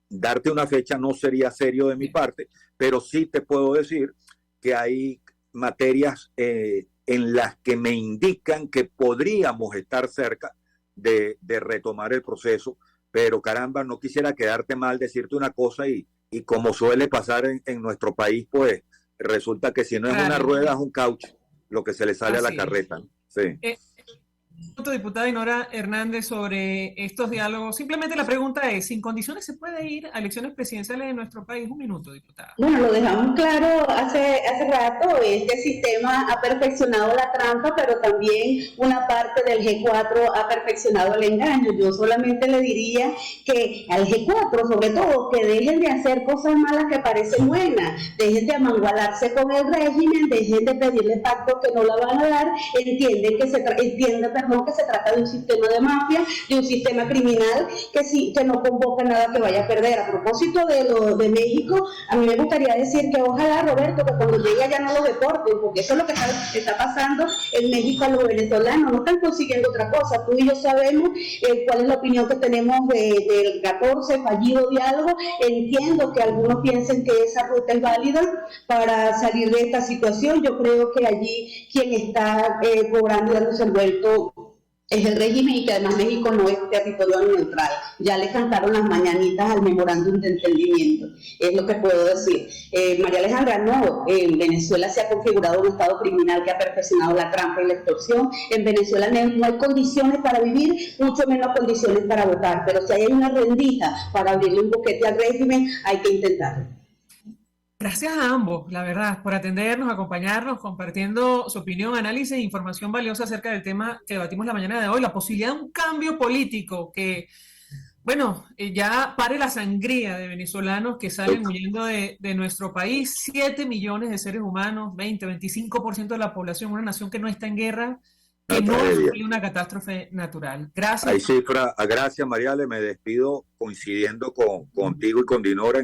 darte una fecha no sería serio de mi parte, pero sí te puedo decir que hay materias en las que me indican que podríamos estar cerca de retomar el proceso, pero caramba, no quisiera quedarte mal, decirte una cosa y como suele pasar en nuestro país, pues resulta que si no es una rueda es un caucho, lo que se le sale a la carreta, ¿no? Sí. Diputada Dinora Hernández, sobre estos diálogos. Simplemente la pregunta es, ¿sin condiciones se puede ir a elecciones presidenciales en nuestro país? Un minuto, diputada. Bueno, lo dejamos claro hace rato. Este sistema ha perfeccionado la trampa, pero también una parte del G4 ha perfeccionado el engaño. Yo solamente le diría que al G4, sobre todo, que dejen de hacer cosas malas que parecen buenas, dejen de amangualarse con el régimen, dejen de pedirle pactos que no la van a dar, entienden que se trata de un sistema de mafia, de un sistema criminal que no convoca nada que vaya a perder. A propósito de México, a mí me gustaría decir que ojalá, Roberto, que cuando llegue allá no los deporten, porque eso es lo que está pasando en México a los venezolanos, no están consiguiendo otra cosa. Tú y yo sabemos cuál es la opinión que tenemos del 14 fallido diálogo. Entiendo que algunos piensen que esa ruta es válida para salir de esta situación. Yo creo que allí quien está cobrando y dándose el vuelto es el régimen, y que además México no es territorio neutral. Ya le cantaron las mañanitas al memorándum de entendimiento, es lo que puedo decir. María Alejandra, no, en Venezuela se ha configurado un estado criminal que ha perfeccionado la trampa y la extorsión. En Venezuela no hay condiciones para vivir, mucho menos condiciones para votar, pero si hay una rendija para abrirle un boquete al régimen, hay que intentarlo. Gracias a ambos, la verdad, por atendernos, acompañarnos, compartiendo su opinión, análisis e información valiosa acerca del tema que debatimos la mañana de hoy, la posibilidad de un cambio político que, bueno, ya pare la sangría de venezolanos que salen huyendo de nuestro país. 7 millones de seres humanos, 25% de la población, una nación que no está en guerra, que no ha sufrido una catástrofe natural. Gracias. Hay cifra, gracias Mariale, me despido coincidiendo contigo y con Dinora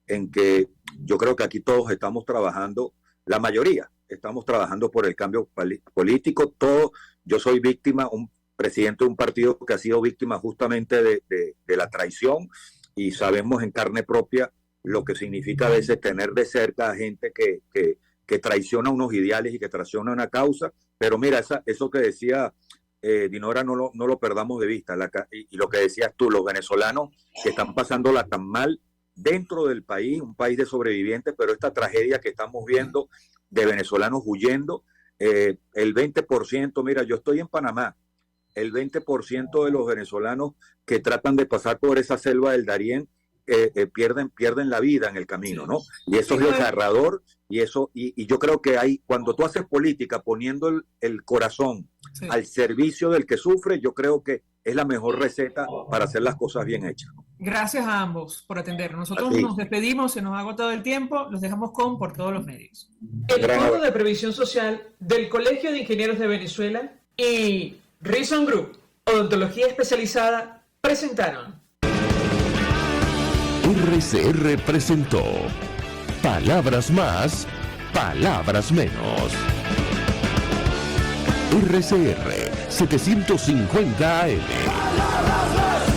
en que yo creo que aquí todos estamos trabajando, la mayoría estamos trabajando por el cambio político. Yo soy víctima, un presidente de un partido que ha sido víctima justamente de la traición, y sabemos en carne propia lo que significa a veces tener de cerca a gente que traiciona unos ideales y que traiciona una causa. Pero mira, eso que decía Dinora, no lo perdamos de vista, y lo que decías tú, los venezolanos que están pasándola tan mal dentro del país, un país de sobrevivientes, pero esta tragedia que estamos viendo de venezolanos huyendo, el 20%, mira, yo estoy en Panamá, el 20% de los venezolanos que tratan de pasar por esa selva del Darién pierden la vida en el camino, ¿no? Y eso es desgarrador, y yo creo que cuando tú haces política poniendo el corazón al servicio del que sufre, yo creo que es la mejor receta para hacer las cosas bien hechas. Gracias a ambos por atendernos. Nosotros nos despedimos, se nos ha agotado el tiempo, los dejamos por todos los medios. El Fondo de Previsión Social del Colegio de Ingenieros de Venezuela y Reason Group, Odontología Especializada, presentaron. RCR presentó Palabras Más, Palabras Menos. RCR 750 AM.